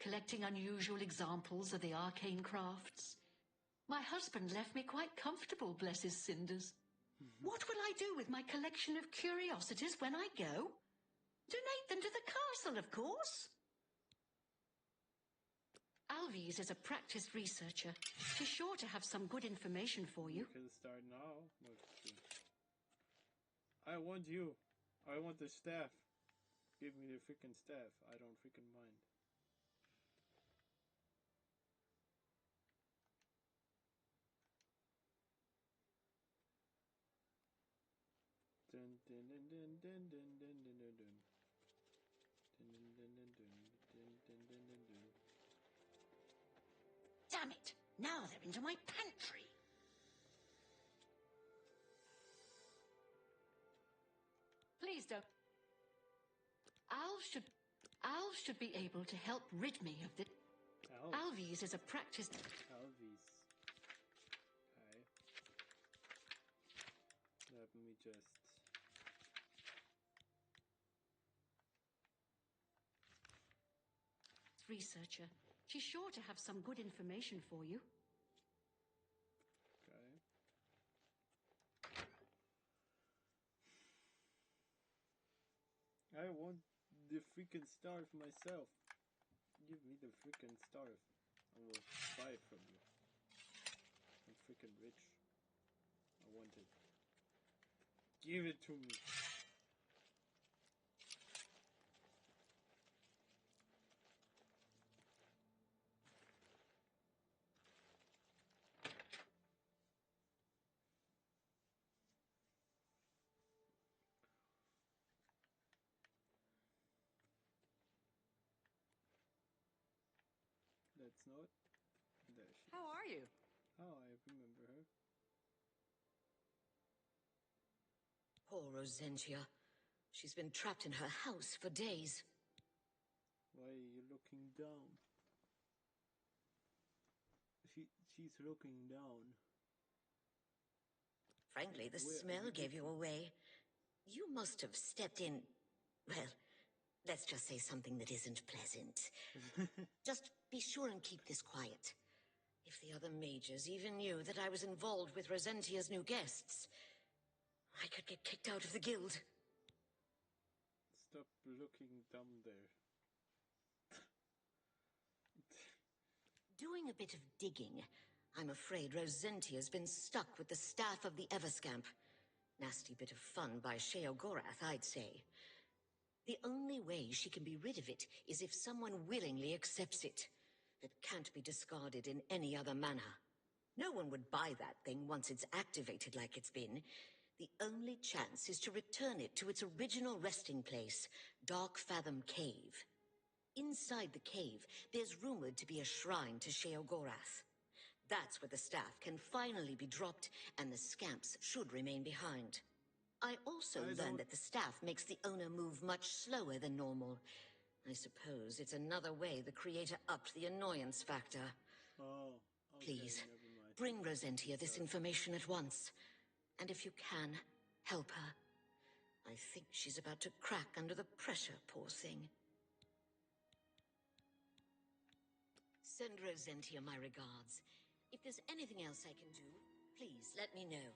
collecting unusual examples of the arcane crafts. My husband left me quite comfortable, bless his cinders. What will I do with my collection of curiosities when I go? Donate them to the castle, of course. Alvis is a practiced researcher. She's sure to have some good information for you. You can start now. I want you. I want the staff. Give me the freaking staff. I don't freaking mind. Dun dun dun dun dun dun dun dun dun dun. Dun dun dun dun dun dun dun dun dun dun. Damn it! Now they're into my pantry. Please don't. Alves should be able to help rid me of the... Alvis is a practiced... Alvis. Okay. Let me just... Researcher. She's sure to have some good information for you. Okay. I want the freaking starve myself. Give me the freaking starve. I will buy it from you. I'm freaking rich. I want it. Give it to me. That's not. There she is. How are you? Oh, I remember her. Poor Rosentia. She's been trapped in her house for days. Why are you looking down? She's looking down. Frankly, the smell gave you away. You must have stepped in... Well, let's just say something that isn't pleasant. Just be sure and keep this quiet. If the other mages even knew that I was involved with Rosentia's new guests, I could get kicked out of the guild. Stop looking dumb there. Doing a bit of digging, I'm afraid Rosentia's been stuck with the staff of the Everscamp. Nasty bit of fun by Sheogorath, I'd say. The only way she can be rid of it is if someone willingly accepts it. It can't be discarded in any other manner. No one would buy that thing once it's activated like it's been. The only chance is to return it to its original resting place, Dark Fathom Cave. Inside the cave, there's rumored to be a shrine to Sheogorath. That's where the staff can finally be dropped, and the scamps should remain behind. I also learned that the staff makes the owner move much slower than normal. I suppose it's another way the creator upped the annoyance factor. Oh, okay, Please, never mind. bring Rosentia this information at once. And if you can, help her. I think she's about to crack under the pressure, poor thing. Send Rosentia my regards. If there's anything else I can do, please let me know.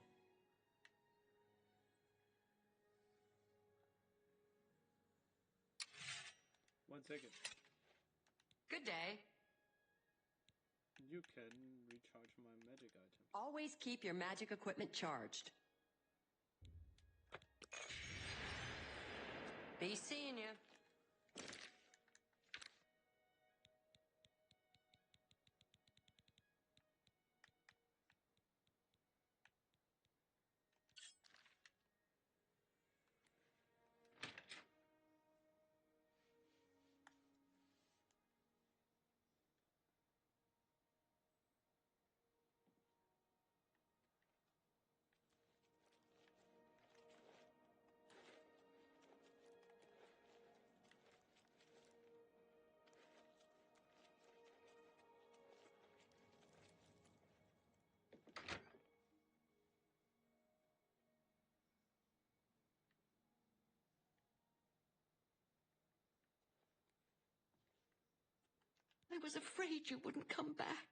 1 second. Good day. You can recharge my magic items. Always keep your magic equipment charged. Be seeing you. I was afraid you wouldn't come back.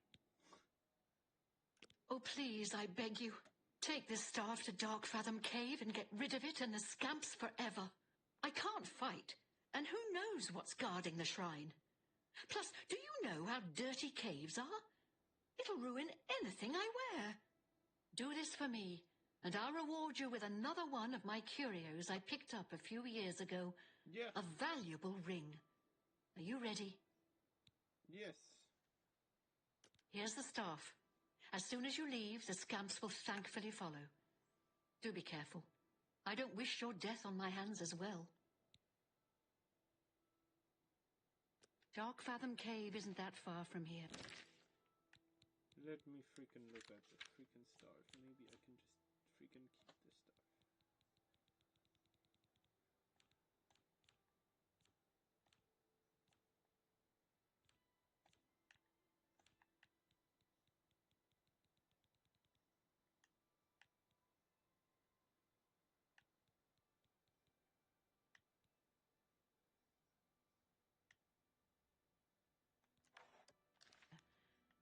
Oh, please, I beg you. Take this staff to Darkfathom Cave and get rid of it and the scamps forever. I can't fight, and who knows what's guarding the shrine. Plus, do you know how dirty caves are? It'll ruin anything I wear. Do this for me, and I'll reward you with another one of my curios I picked up a few years ago. Yeah. A valuable ring. Are you ready? Yes. Here's the staff. As soon as you leave, the scamps will thankfully follow. Do be careful. I don't wish your death on my hands as well. Darkfathom Cave isn't that far from here. Let me freaking look at the freaking stars. Maybe I can just freaking keep this stuff.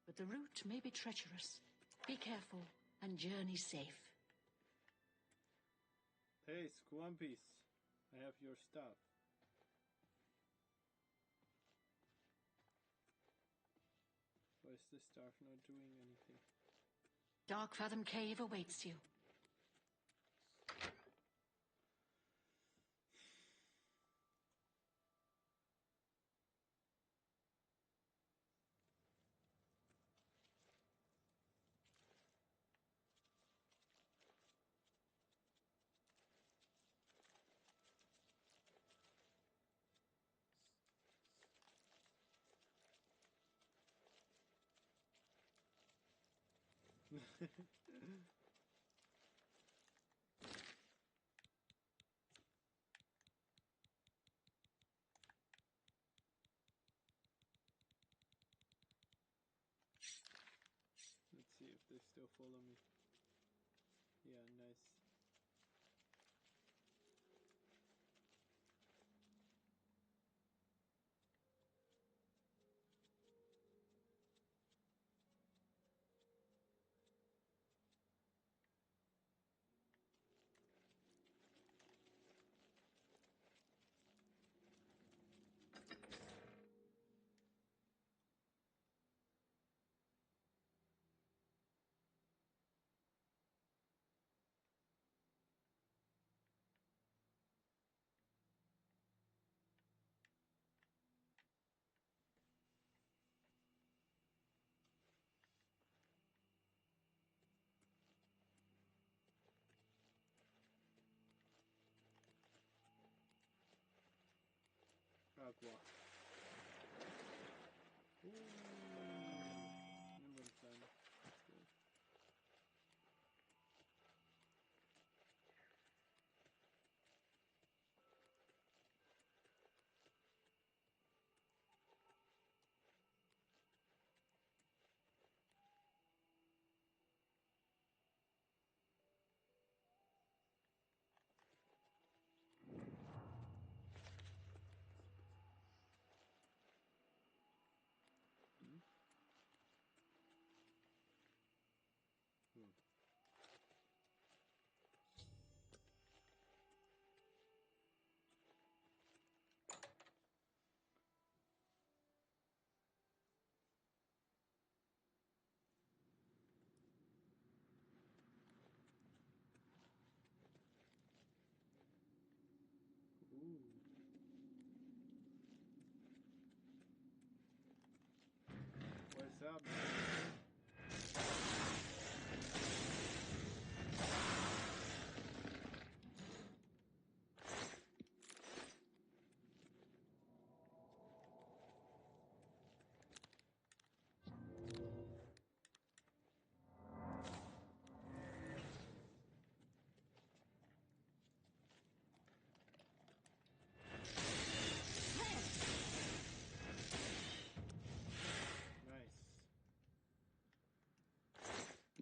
But the route may be treacherous. Be careful and journey safe. Hey, Squampies. I have your stuff. Why is this staff not doing anything? Darkfathom Cave awaits you. Let's see if they still follow me. Yeah, nice. Agua. Ooh. Inland plan. Let's go. Ooh. What's up?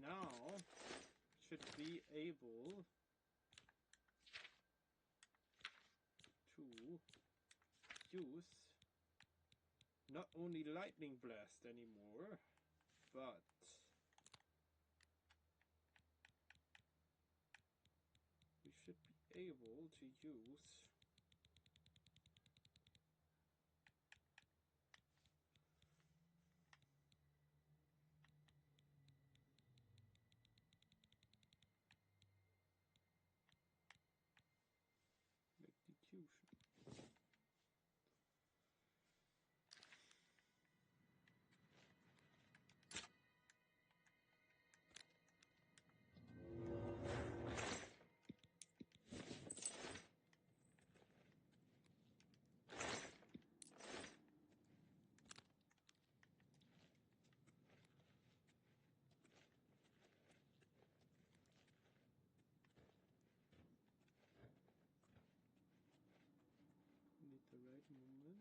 Now should be able to use not only lightning blast anymore, but we should be able to use execution. Need the right moment.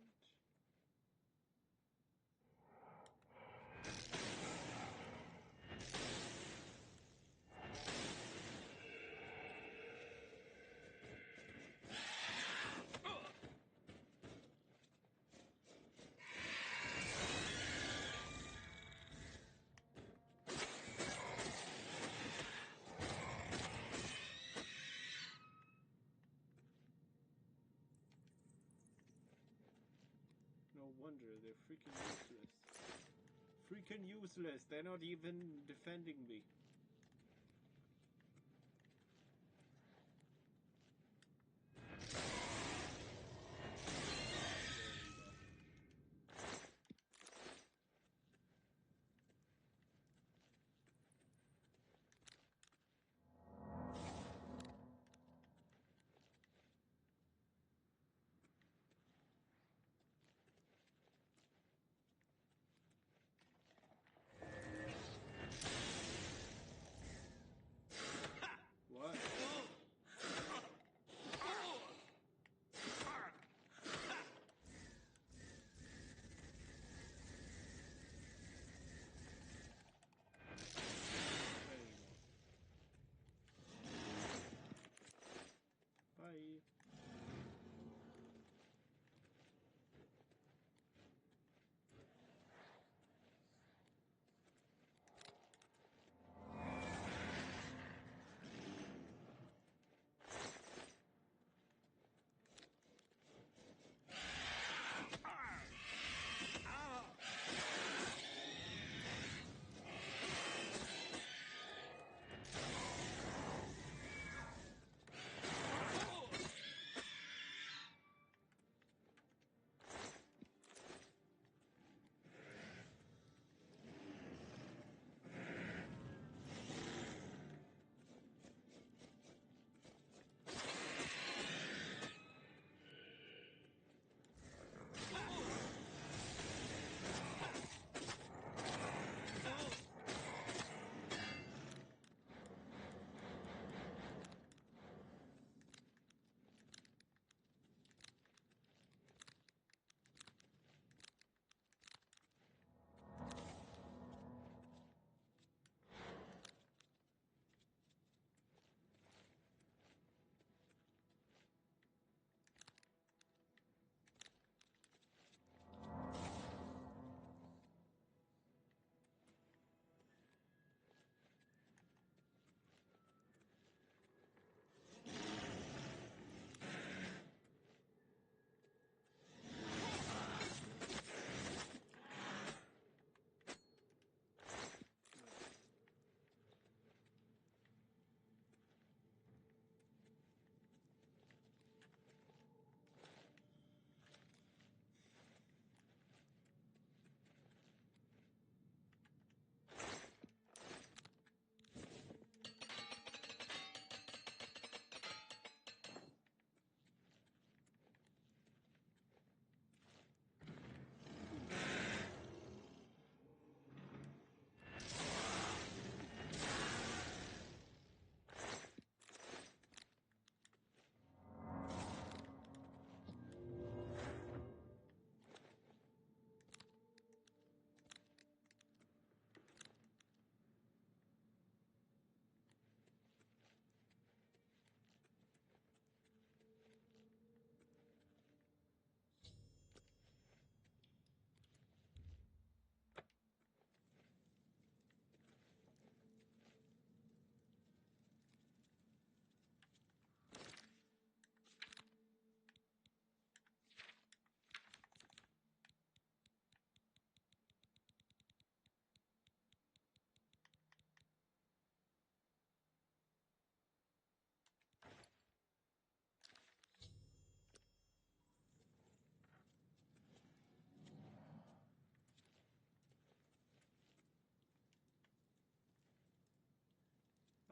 No wonder they're freaking useless. Freaking useless! They're not even defending me.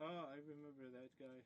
Ah, I remember that guy.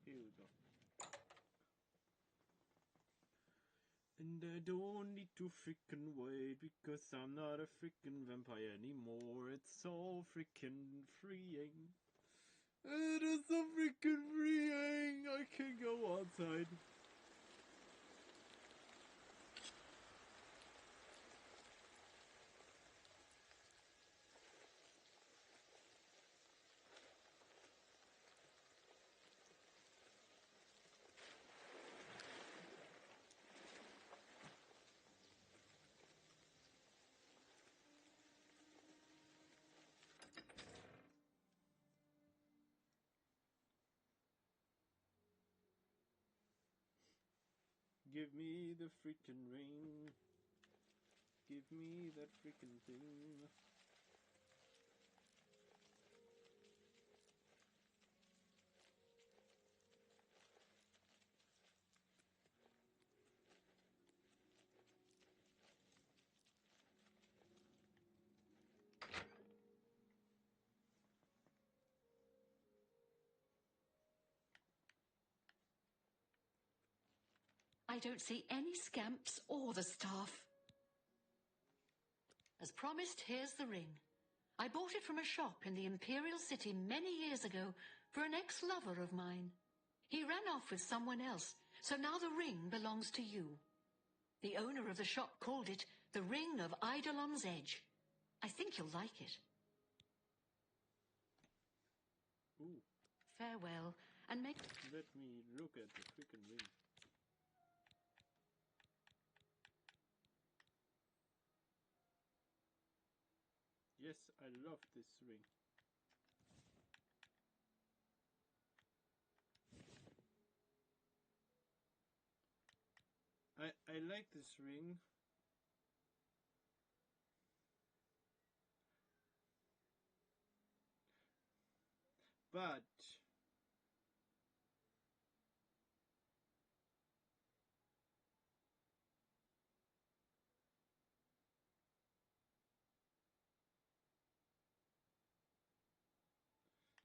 Here we go. And I don't need to freaking wait because I'm not a freaking vampire anymore. It's so freaking freeing. It is so freaking freeing. I can go outside. Give me the freaking ring. Give me that freaking thing. I don't see any scamps or the staff. As promised, here's the ring. I bought it from a shop in the Imperial City many years ago for an ex-lover of mine. He ran off with someone else, so now the ring belongs to you. The owner of the shop called it the Ring of Eidolon's Edge. I think you'll like it. Ooh. Farewell, and make... Let me look at the freaking ring. Yes, I love this ring. I like this ring. But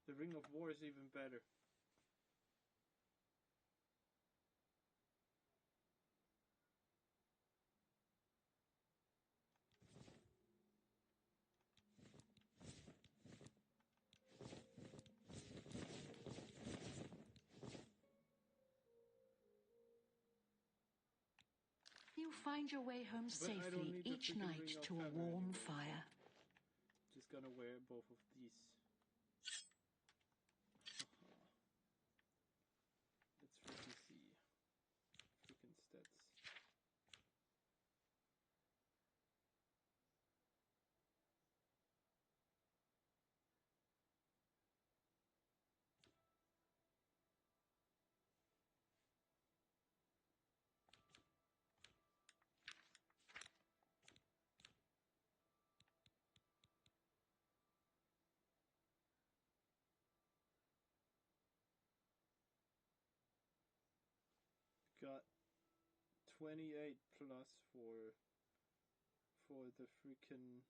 the Ring of War is even better. You find your way home safely each night to a warm fire. Just gonna wear both of these. Let's freaking see. Freaking stats. Got 28 plus for the freaking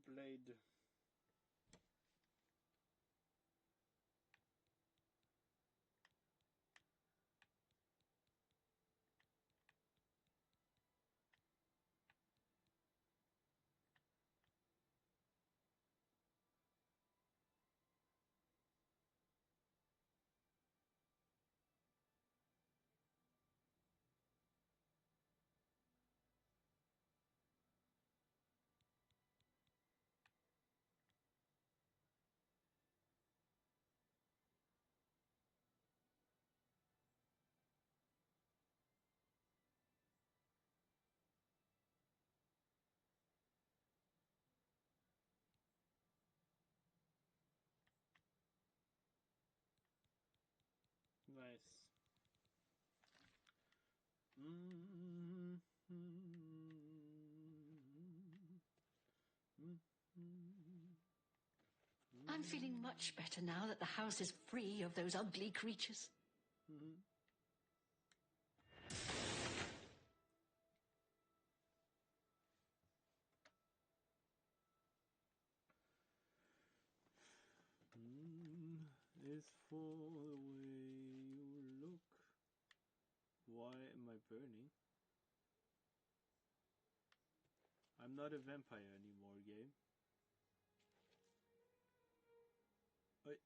blade. I'm feeling much better now that the house is free of those ugly creatures. Is for the way you look. Why am I burning? I'm not a vampire anymore, game.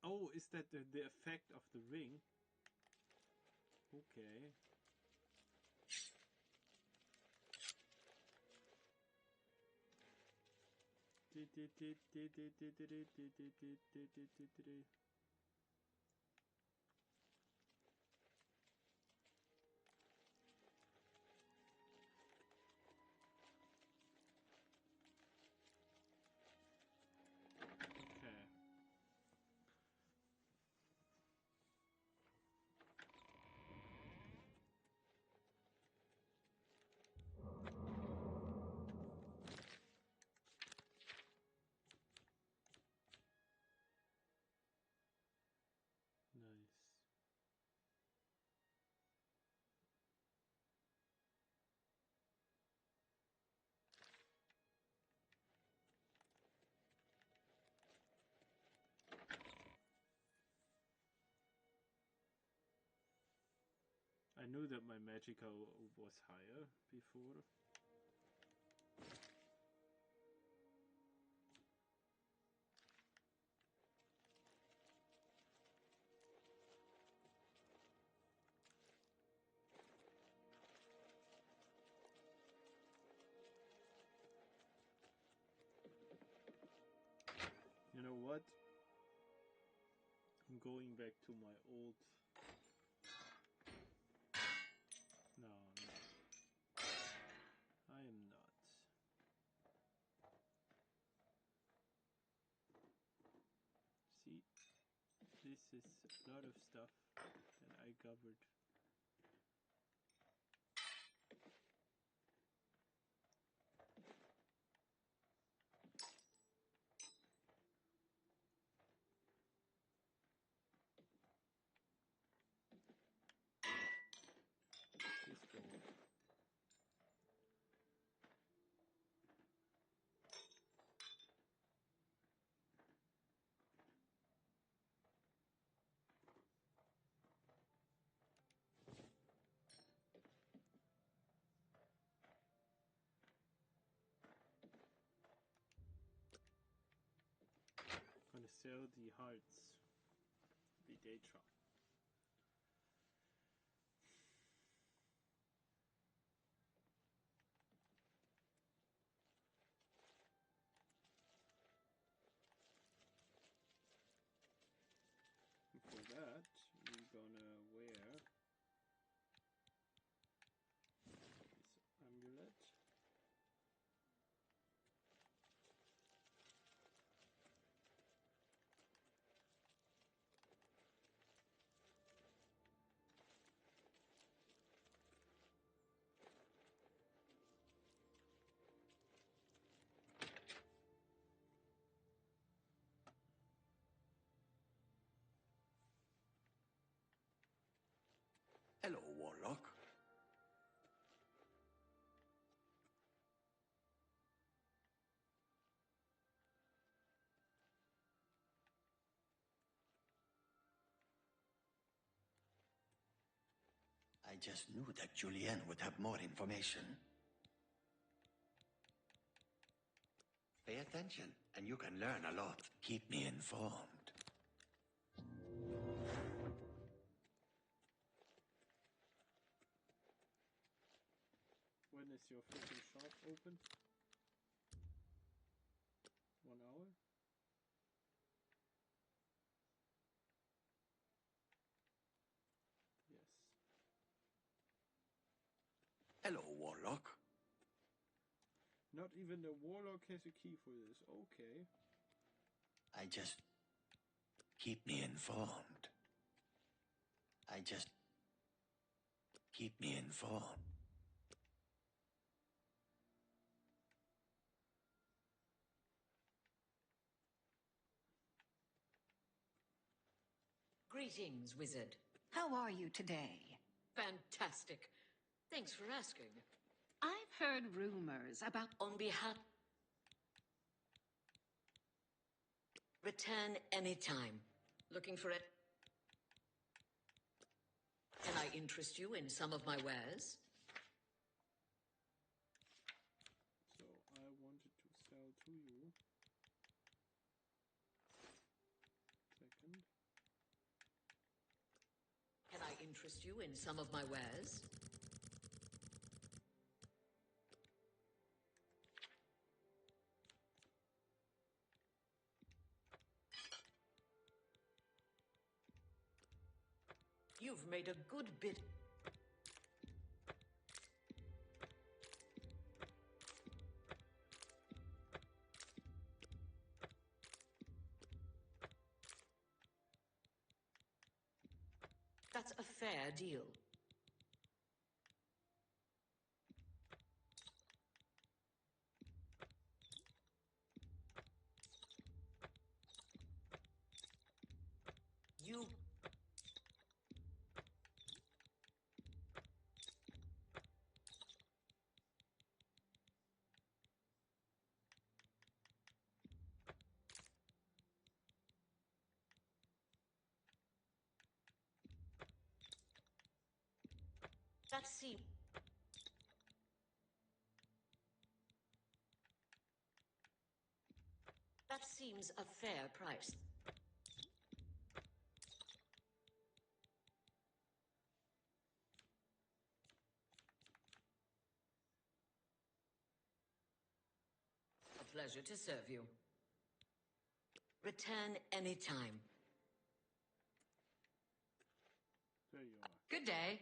Oh, is that the effect of the ring? Okay. Okay. Nice. I knew that my magical was higher before. You know what? I'm going back to my old... No, I am not. See, this is a lot of stuff that I covered. This door. Gonna sell the hearts. The data. And for that, we're gonna wear this amulet. Hello, Warlock. I just knew that Julienne would have more information. Pay attention, and you can learn a lot. Keep me informed. When is your freaking shop open? 1 hour? Yes. Hello, Warlock. Not even the warlock has a key for this. Okay. I just... Keep me informed. I just... Keep me informed. Greetings, wizard. How are you today? Fantastic. Thanks for asking. I've heard rumors about... On behalf... Return anytime. Looking for it? Can I interest you in some of my wares? So I wanted to sell to you. Second. Can I interest you in some of my wares? You've made a good bit. That's a fair deal. You... That seems... That seems a fair price. A pleasure to serve you. Return anytime. There you are. Good day.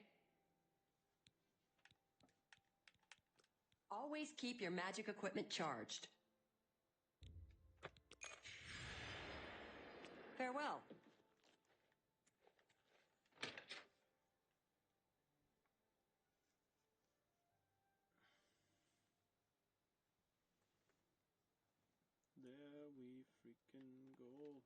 Always keep your magic equipment charged. Farewell. There we freaking go.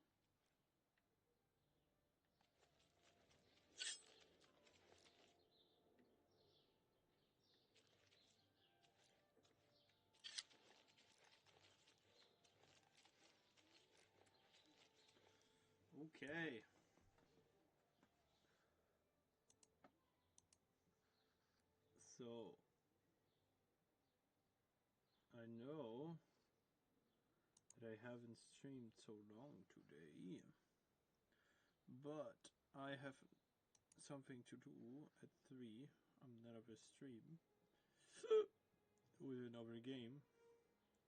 Okay. So I know that I haven't streamed so long today, but I have something to do at 3. Another stream with another game,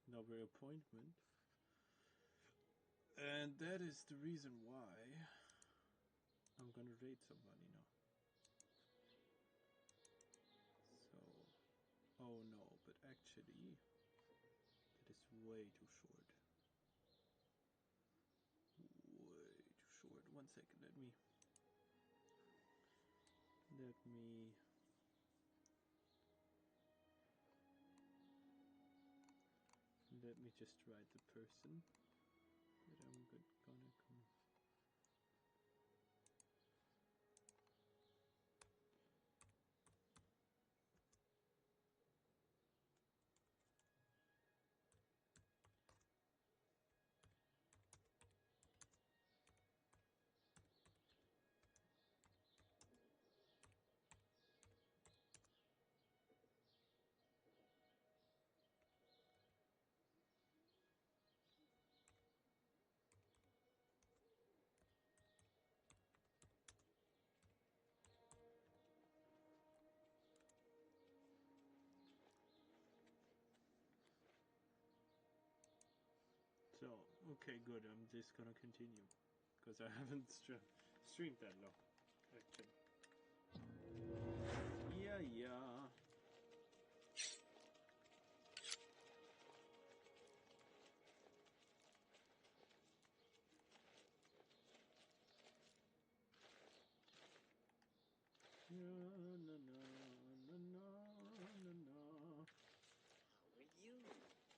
another appointment, and that is the reason why I'm gonna raid somebody now. So, oh no, but actually that is way too short. Way too short. 1 second, let me just write the person that I'm gonna come. So, okay, good. I'm just gonna continue because I haven't streamed that long, actually. Yeah.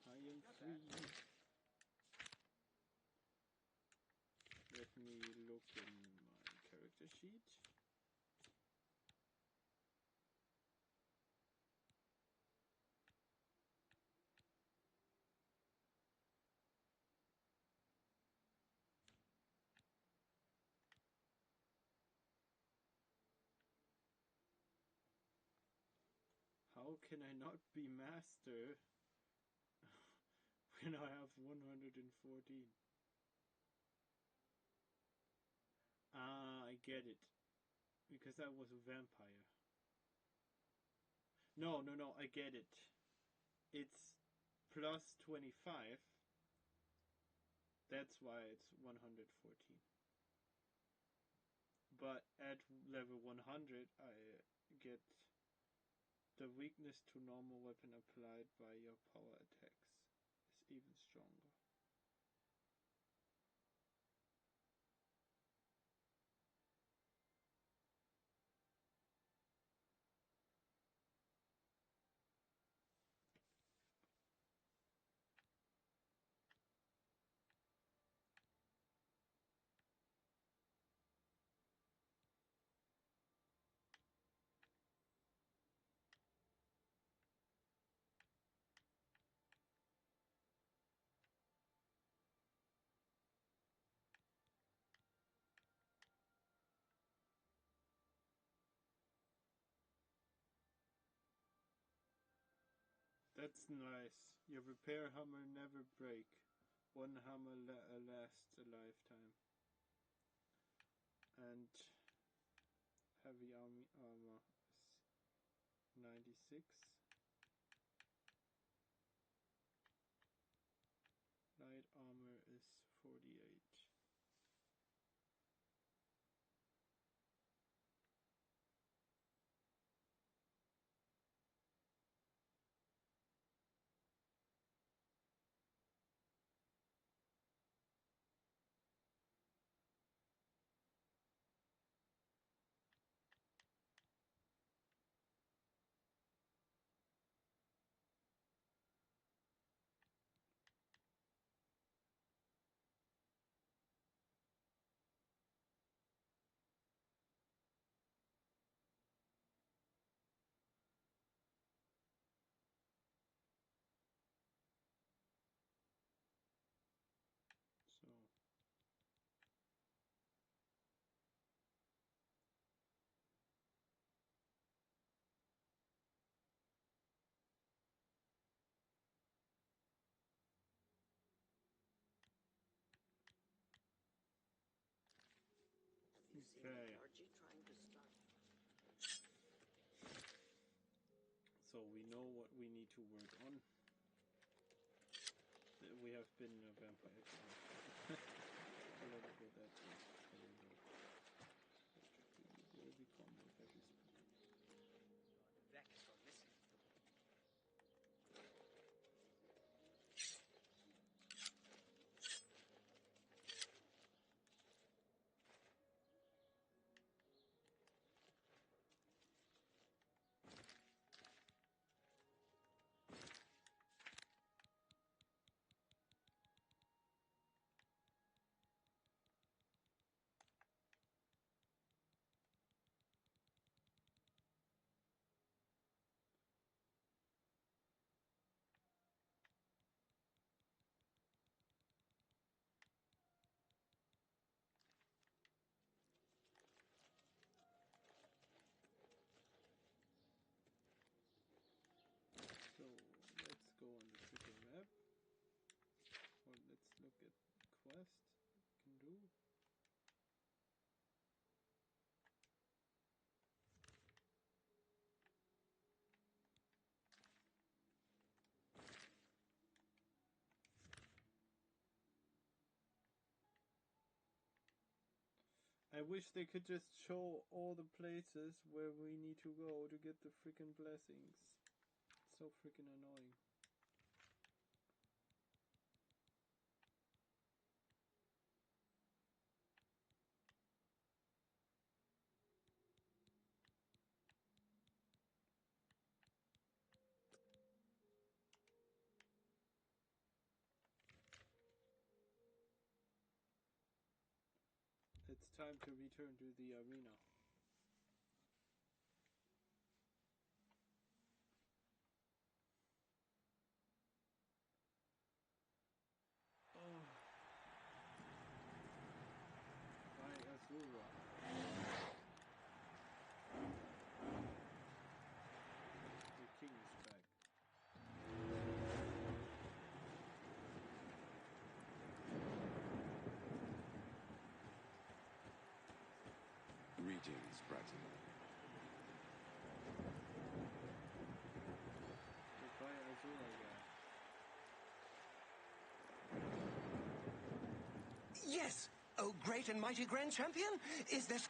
How are you? I am free. Let me look in my character character sheet. How can I not be master when I have 114? Ah, I get it. Because I was a vampire. No, I get it. It's plus 25. That's why it's 114. But at level 100, I get the weakness to normal weapon applied by your power attacks is even stronger. That's nice. Your repair hammer never break. One hammer lasts a lifetime. And heavy armor is 96. Light armor is 48. So okay. So we know what we need to work on. We have been a vampire. A little bit that terrible. We will become very spooky. The Vex are missing. So let's go on the freaking map. Or let's look at the quest we can do. I wish they could just show all the places where we need to go to get the freaking blessings. It's so freaking annoying. Let's time to return to the arena. By Azura. The king is back. Greetings, Bratton. Goodbye, Azura guy. Yes! Oh, great and mighty Grand Champion! Is this...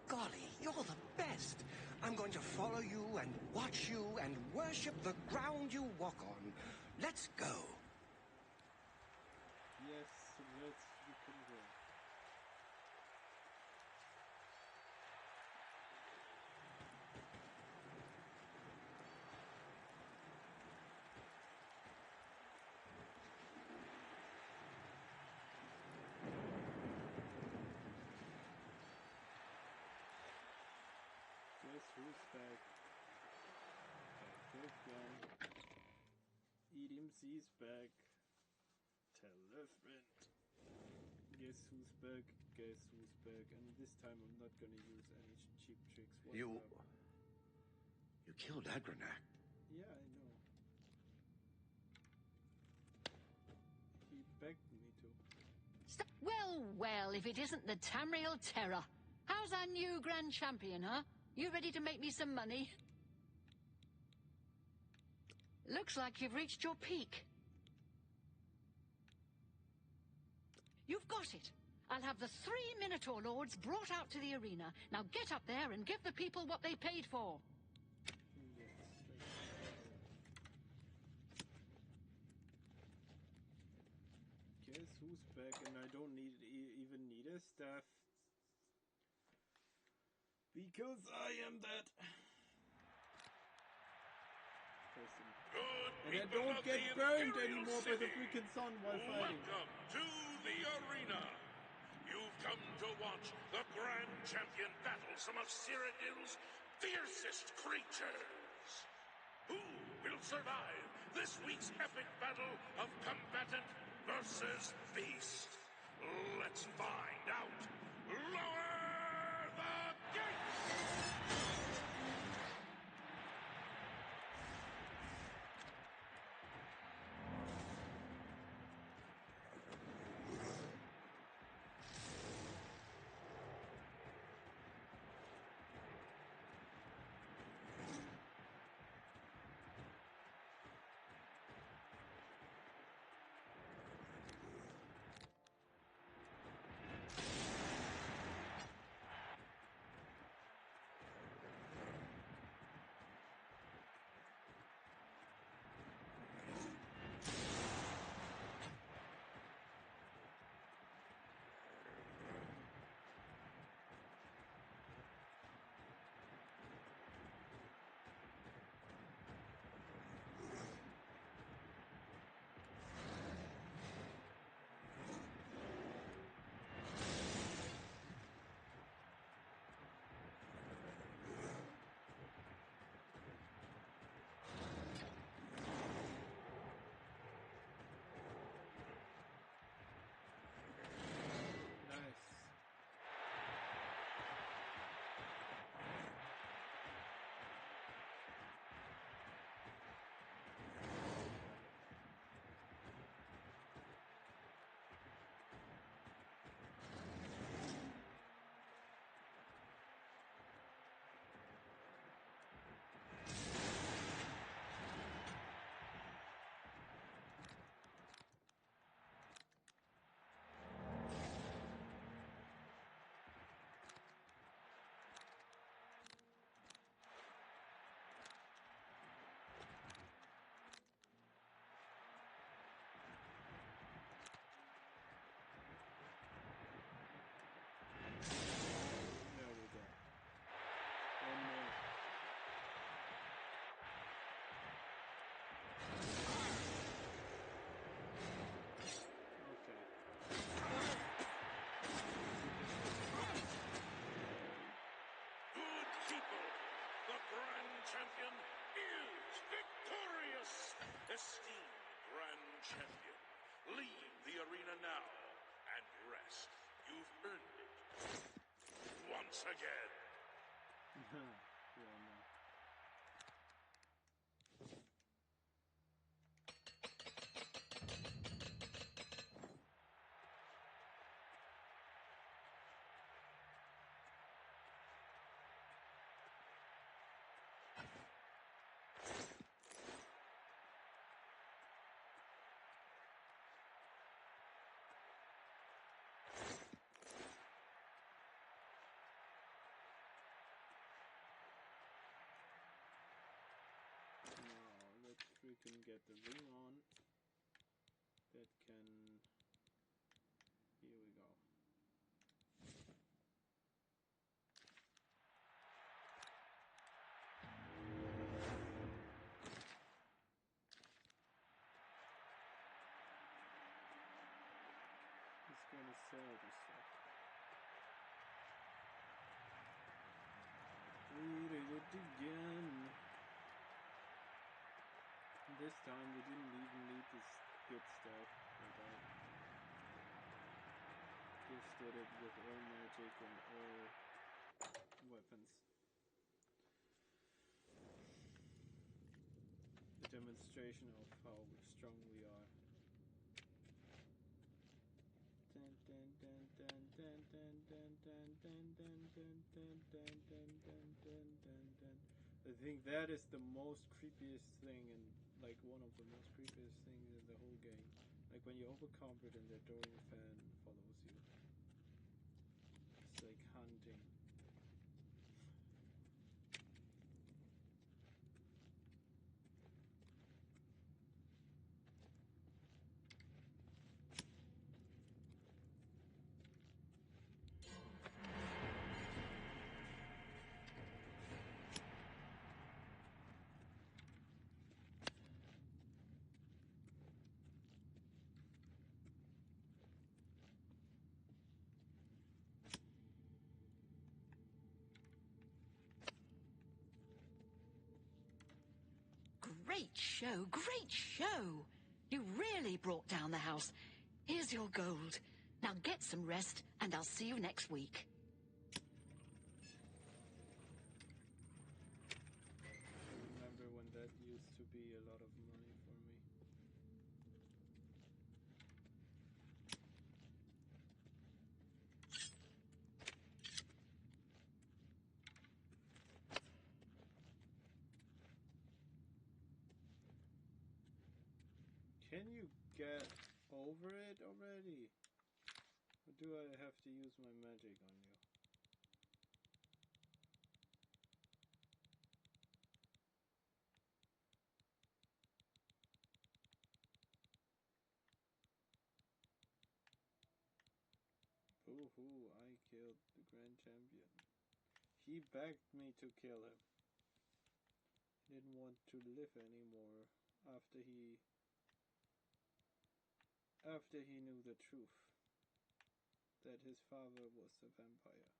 Golly, you're the best! I'm going to follow you and watch you and worship the ground you walk on. Let's go! Yes, you can go. Guess who's back? Back again. EDMC's back. Tell a friend. Guess who's back? Guess who's back? And this time I'm not gonna use any cheap tricks whatsoever. You killed Agronak. Yeah, I know. He begged me to. Well, well, if it isn't the Tamriel Terror. How's our new Grand Champion, huh? You ready to make me some money? Looks like you've reached your peak. You've got it. I'll have the 3 Minotaur Lords brought out to the arena. Now get up there and give the people what they paid for. Guess who's back, and I don't even need a staff. Because I am that person. And I don't get burned anymore by the freaking sun while fighting. Welcome to the arena. You've come to watch the Grand Champion battle some of Cyrodiil's fiercest creatures. Who will survive this week's epic battle of combatant versus beast? Let's find out. Lower the gates! esteemed Grand Champion, leave the arena now and rest. You've earned it. Once again. Rona. Now, let's freaking get the ring on. That can... Here we go. He's gonna sell this stuff. We did it again. This time we didn't even need this good stuff for that. Just did it with all magic and all weapons. A demonstration of how strong we are. Dun, dun, dun, dun, dun, dun, dun, dun, dun, dun, dun, dun, dun, dun, dun, dun, dun. I think that is the most creepiest thing, and like one of the most creepiest things in the whole game. Like when you overcome it and the adoring fan follows you. It's like hunting. Great show, great show! You really brought down the house. Here's your gold. Now get some rest, and I'll see you next week. I remember when that used to be a lot of money for me. Can you get over it already? Or do I have to use my magic on you? Boo-hoo, I killed the Grand Champion. He begged me to kill him. He didn't want to live anymore after he knew the truth. That his father was a vampire.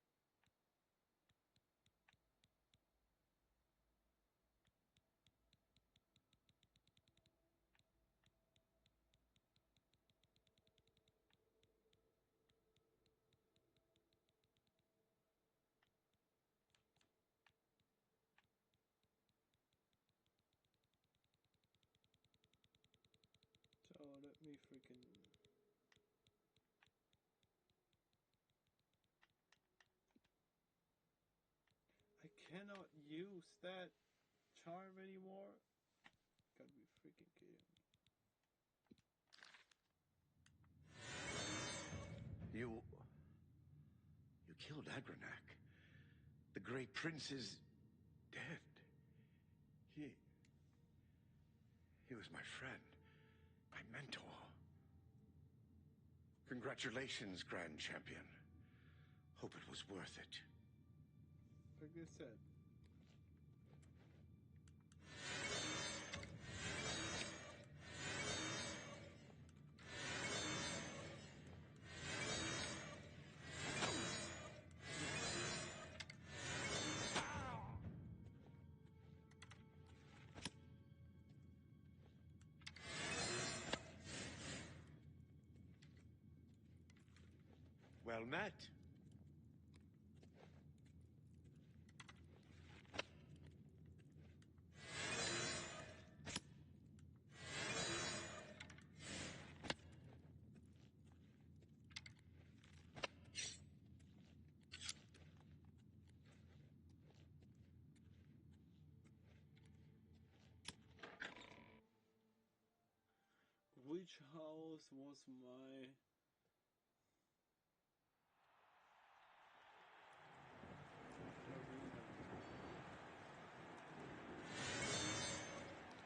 So let me freaking... I cannot use that charm anymore. Gotta be freaking kidding me. You killed Agranak. The Great Prince is dead. He was my friend, my mentor. Congratulations, Grand Champion. Hope it was worth it. Like I said. Well met. Which house was my...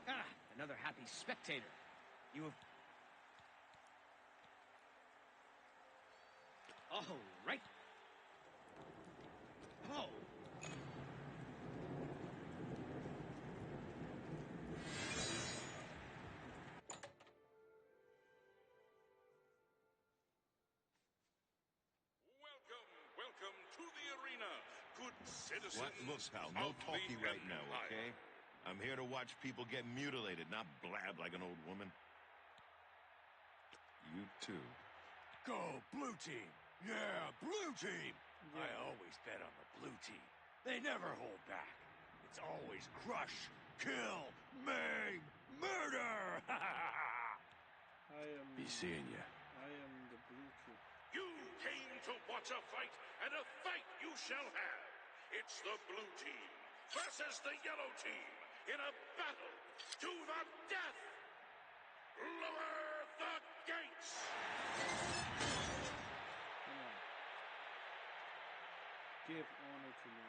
Ah, another happy spectator. You have... All right. Oh! Welcome to the arena, good citizens. What? Look, pal, no of talkie the right now, Empire. okay? I'm here to watch people get mutilated, not blab like an old woman. You too. Go, blue team! Yeah, blue team! I always bet on the blue team. They never hold back. It's always crush, kill, maim, murder! Be seeing ya. I am the blue team. You came to watch a fight, and a fight you shall have. It's the blue team versus the yellow team in a battle to the death. Lower the gates! Come on. Give honor to me.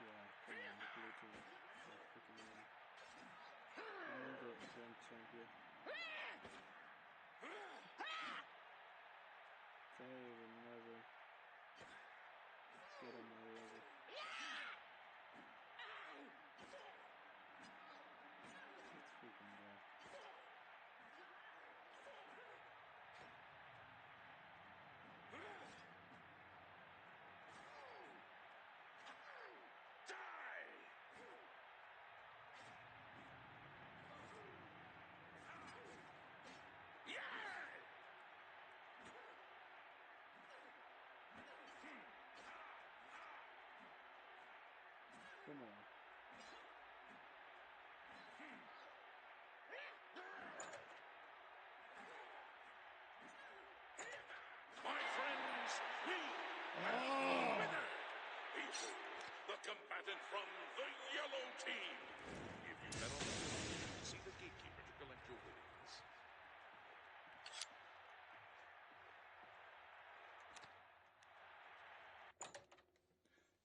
Yeah, come on, the blue team. Don't freaking win. I'm the grand champion. They will never get on my level. Let's freaking go. Come on. My friends, we have a winner! He's the combatant from the yellow team. If you bet on the field, see the gatekeeper to collect your winnings.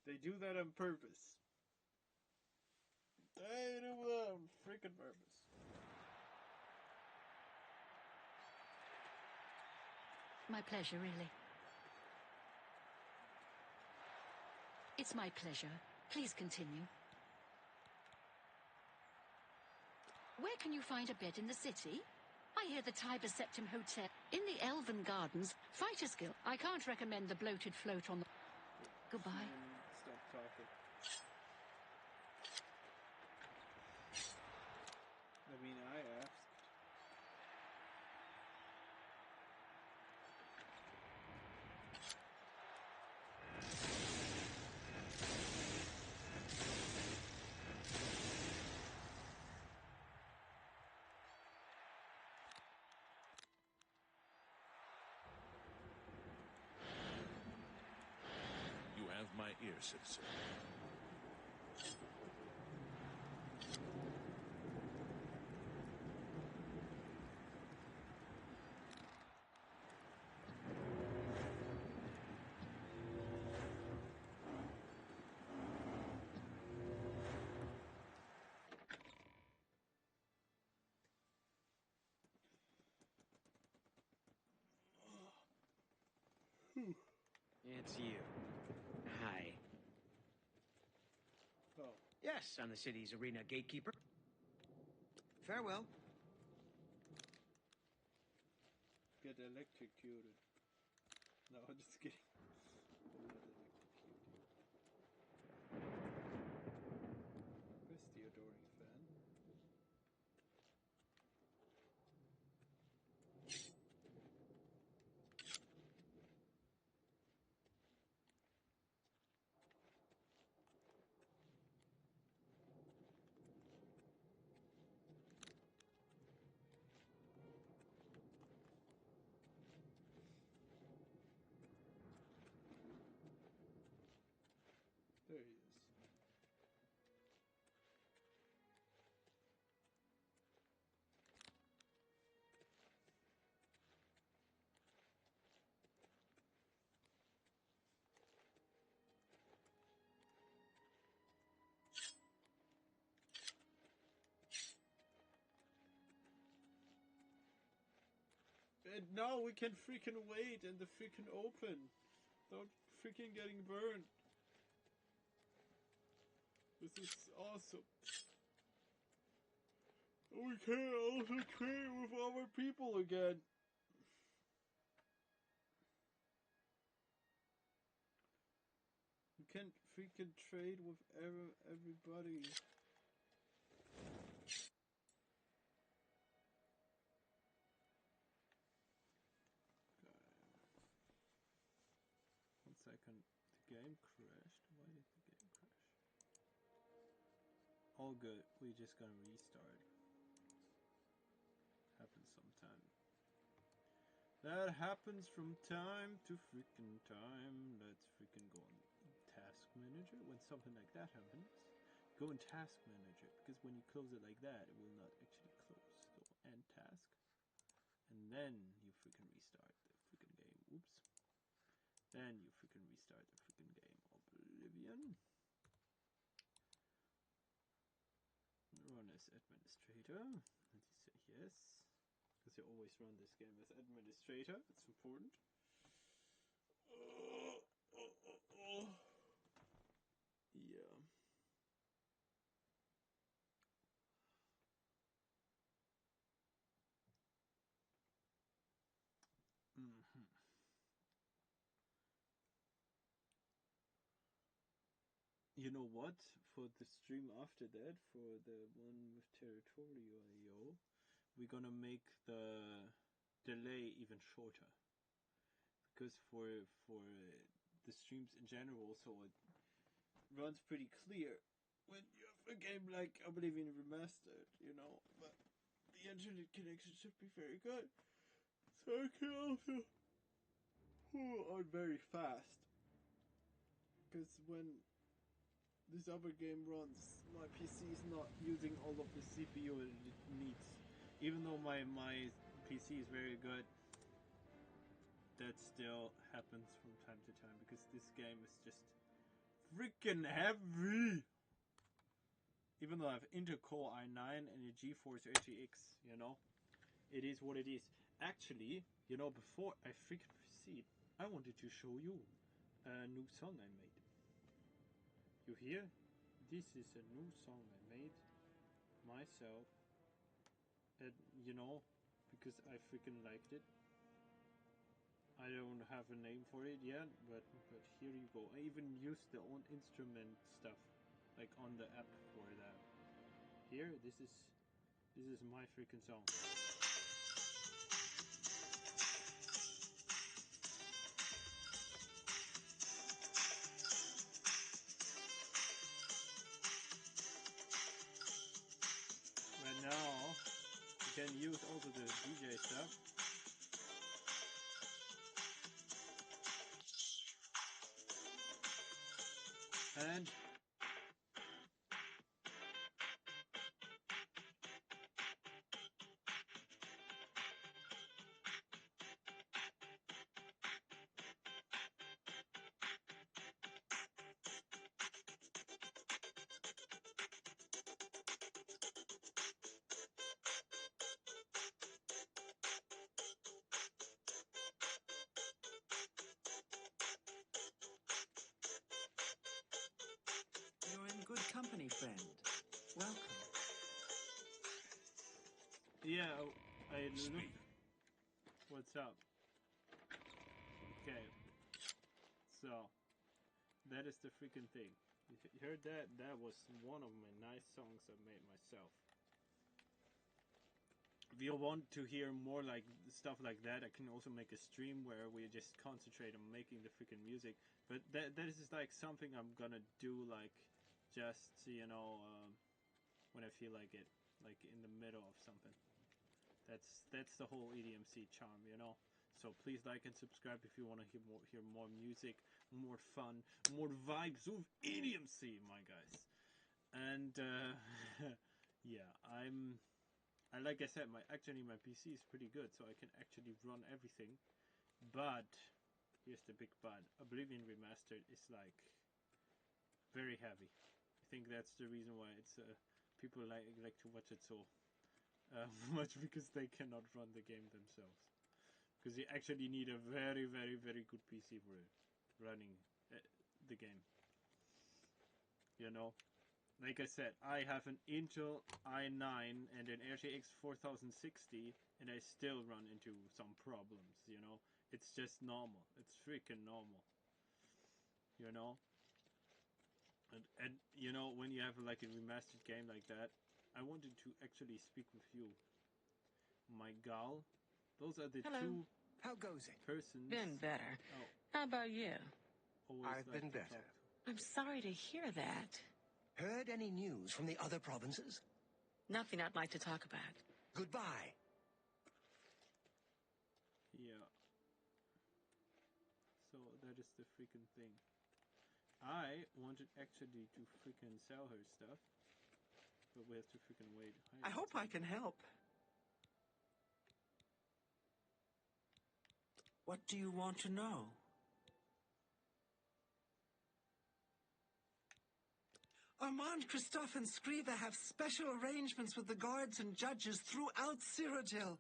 They do that on purpose. They do that on freaking purpose. My pleasure, really. It's my pleasure. Please continue. Where can you find a bed in the city? I hear the Tiber Septim Hotel in the Elven Gardens. Fighter's Guild. I can't recommend the bloated float on the... Goodbye. Stop talking. I mean, I asked. You have my ear, citizen. It's you. Hi. Oh. Yes, I'm the city's arena gatekeeper. Farewell. Get electrocuted. No, I'm just kidding. I'm not electrocuted. Where's the adoring fan? And now we can freaking wait in the freaking open. Without freaking getting burned. This is awesome. We can also trade with other people again. You can freaking trade with everybody. Okay. 1 second. The game crashed. Why did the game crash? All good. We're just gonna restart. Happens sometime. That happens from time to freaking time. Let's freaking go on task manager. When something like that happens, go in task manager, because when you close it like that, it will not actually close. So end task, and then you freaking restart the freaking game. Oops. Then you freaking restart the freaking game. Oblivion. Run as administrator. And you say yes. Because you always run this game as administrator. It's important. Yeah. You know what? For the stream after that, for the one with territorial, we're gonna make the delay even shorter. Because for the streams in general, so it runs pretty clear when you have a game like Oblivion Remastered, you know, but the internet connection should be very good. So I can also pull on very fast. Because when this other game runs, my PC is not using all of the CPU it needs. Even though my PC is very good, that still happens from time to time because this game is just freaking heavy. Even though I have Intel Core i9 and a GeForce RTX, you know, it is what it is. Actually, you know, before I freaking proceed, I wanted to show you a new song I made. You hear? This is a new song I made myself, and you know, because I freaking liked it. I don't have a name for it yet, but here you go. I even used the own instrument stuff, like on the app for that. Here, this is my freaking song. Right now, you can use also the DJ stuff. And You're in good company, friend. Welcome. yeah, I look. What's up? Okay. So, that is the freaking thing. You heard that? That was one of my nice songs I made myself. If you want to hear more like stuff like that, I can also make a stream where we just concentrate on making the freaking music. But that is like something I'm gonna do like just, you know, when I feel like it, like in the middle of something. That's the whole EDMC charm, you know. So please like and subscribe if you want to hear more music, more fun, more vibes of EDMC, my guys. And yeah, like I said, my PC is pretty good, so I can actually run everything. But here's the big but: Oblivion Remastered is like very heavy. I think that's the reason why it's people like to watch it so much, because they cannot run the game themselves. Because you actually need a very, very, very good PC for it, running the game. You know? Like I said, I have an Intel i9 and an RTX 4060, and I still run into some problems, you know? It's just normal. It's freaking normal. You know? And you know, when you have like a remastered game like that, I wanted to actually speak with you. My gal, those are the two How goes it? persons. Been better. Oh, How about you? I've been better. I'm sorry to hear that. Heard any news from the other provinces? Nothing I'd like to talk about. Goodbye. Yeah. So that is the freaking thing. I wanted actually to freaking sell her stuff, but we have to freaking wait. I hope I can help. What do you want to know? Armand, Christophe, and Scriva have special arrangements with the guards and judges throughout Cyrodiil.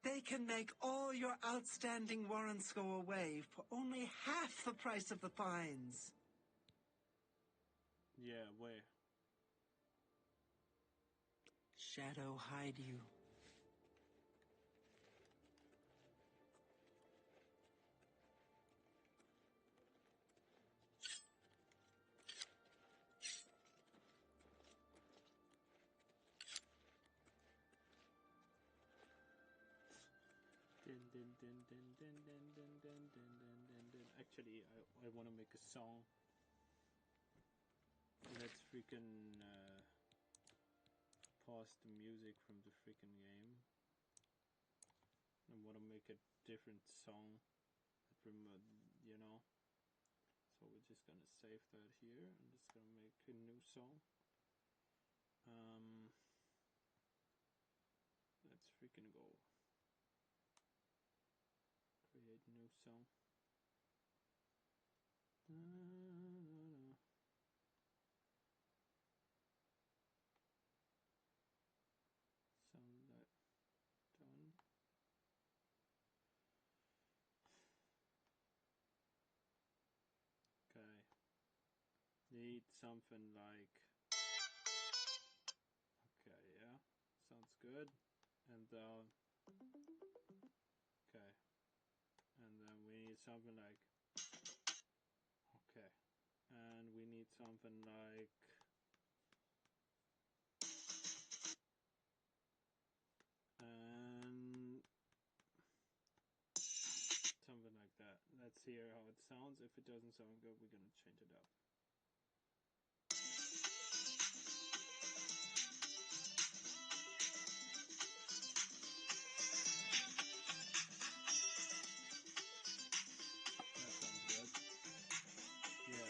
They can make all your outstanding warrants go away for only half the price of the fines. Yeah, where? Shadow hide you. Actually, I want to make a song. Let's freaking pause the music from the freaking game. I want to make a different song. You know. So we're just gonna save that here and just gonna make a new song. Let's freaking go. Create new song. Sound that done. Okay. Need something like. Okay, yeah. Sounds good. And okay. And then we need something like. Okay. And we need something like. And something like that. Let's hear how it sounds. If it doesn't sound good, we're gonna change it up. That sounds good. Yeah.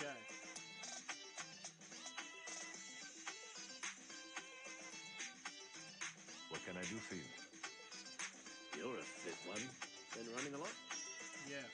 Okay. What can I do for you? You're a fit one. Been running a lot? Yeah.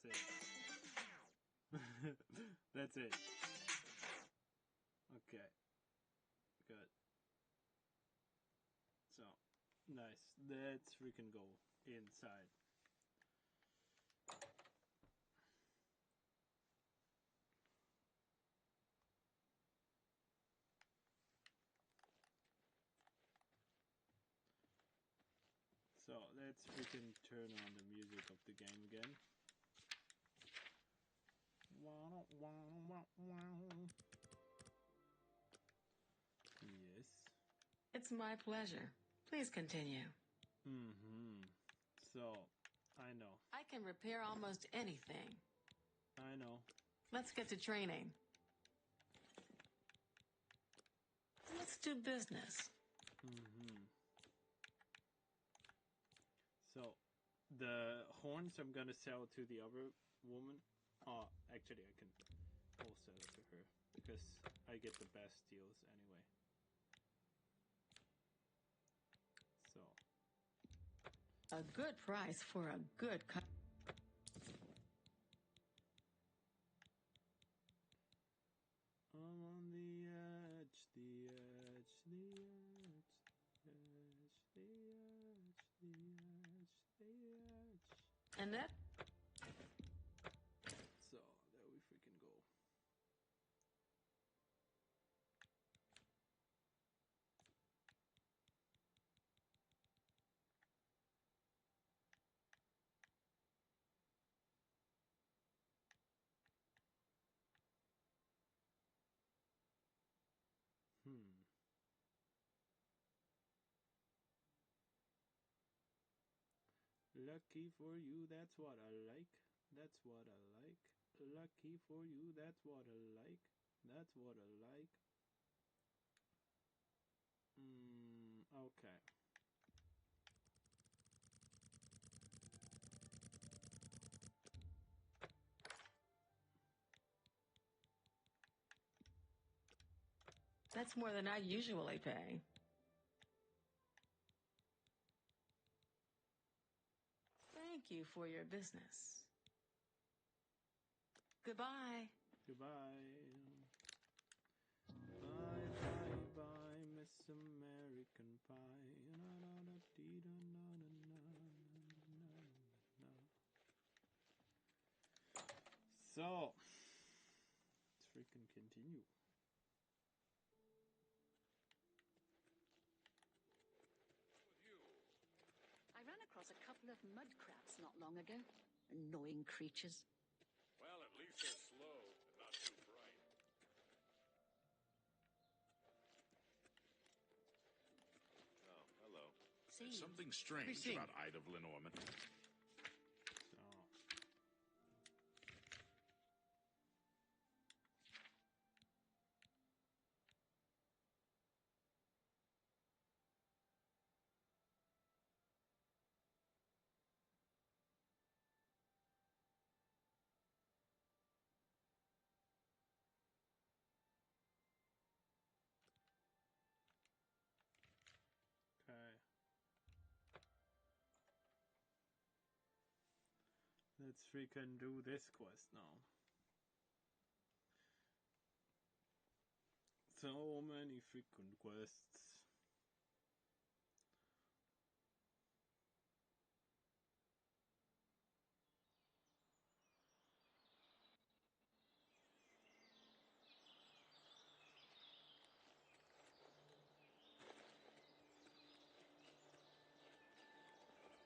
it. That's it. Okay. Good. So, nice. Let's freaking go inside. So, let's freaking turn on the music of the game again. Yes. It's my pleasure. Please continue. So, I know. I can repair almost anything. I know. Let's get to training. Let's do business. So, the horns I'm gonna sell to the other woman. Oh, actually, I can wholesale it to her because I get the best deals anyway. So, A good price for a good I'm on the edge, the edge, the edge, the edge, the edge, the edge, the edge. And that? So, there we freaking go. Lucky for you, that's what I like. That's what I like. Lucky for you, that's what I like. That's what I like. Okay. That's more than I usually pay. Thank you for your business. Goodbye. Goodbye. Bye, bye, bye, Miss American Pie. So, let's freaking continue. I ran across a couple of mud crabs not long ago. Annoying creatures. Well, at least they're slow and not too bright. Oh, hello. See, There's something strange about Ida of Lenormand. Okay. Let's freaking do this quest now. So many freaking quests.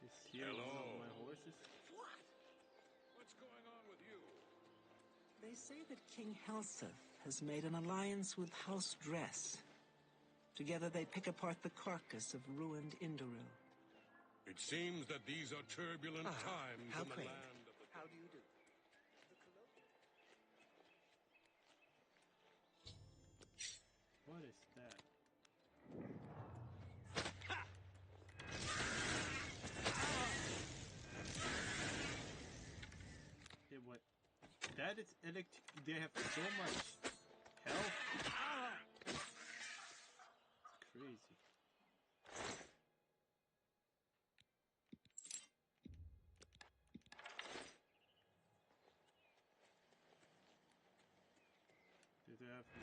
Is here one of my horses? What? What's going on with you? They say that King Helseth has made an alliance with House Dress. Together they pick apart the carcass of ruined Indoril. It seems that these are turbulent times how in the quaint. land of the... How do you do? What is that? Yeah, what? That is they have so much health. Crazy. they have to.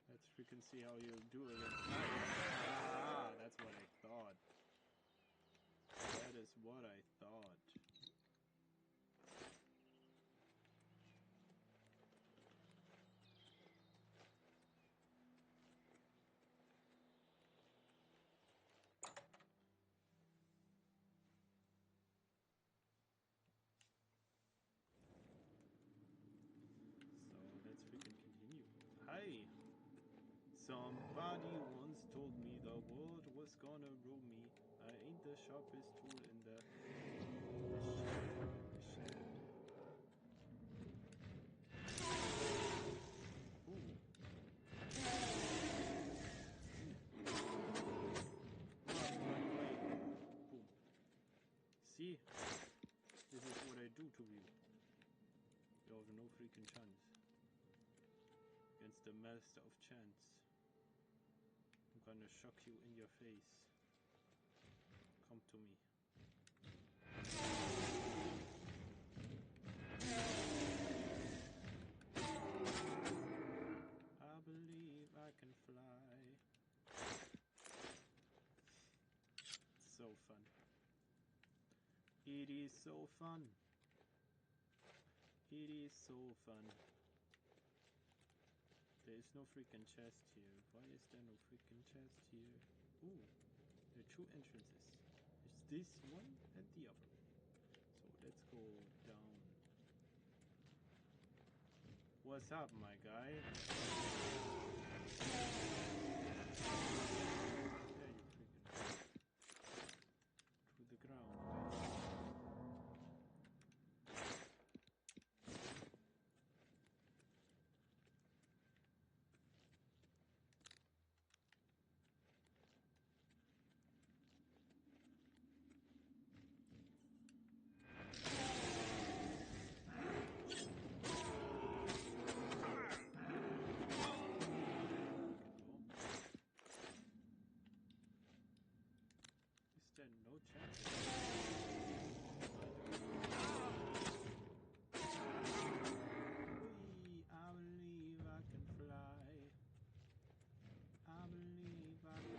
Let's freaking see how you do against. Ah, that's what I thought. That is what I thought. So let's freaking continue. Hi! Somebody once told me the world was gonna roll me. I ain't the sharpest tool in the shed. Boom. See? This is what I do to you. You have no freaking chance. Against the master of chance. I'm gonna shock you in your face. Come to me. I believe I can fly. It's so fun. It is so fun. It is so fun. There is no freaking chest here. Why is there no freaking chest here? Ooh, there are two entrances. It's this one and the other. So let's go down. What's up, my guy? Yeah, you freaking to the ground. No chance. I believe I can fly. I believe I can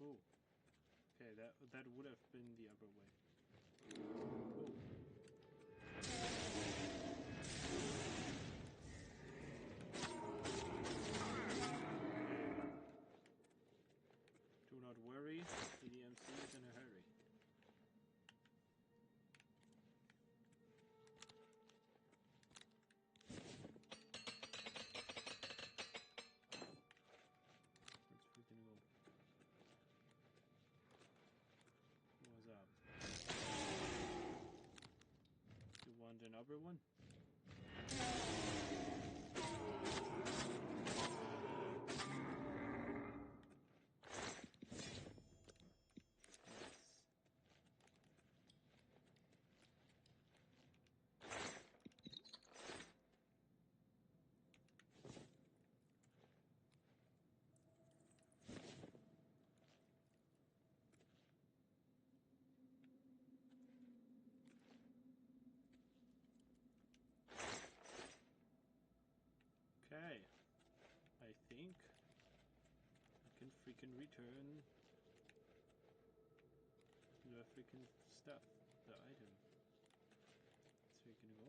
Oh, okay, that would have been the other way. Oh. Do not worry, EDMC is in a hurry. Where's freaking go? What's up? You want another one? Okay, I think I can freaking return the freaking stuff, the item. Let's freaking go.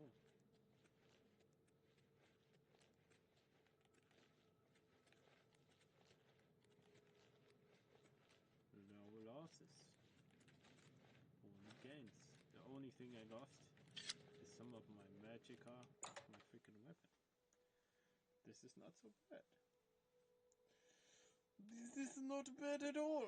No losses, only gains. The only thing I lost is some of my magicka, my freaking weapon. This is not so bad. This is not bad at all.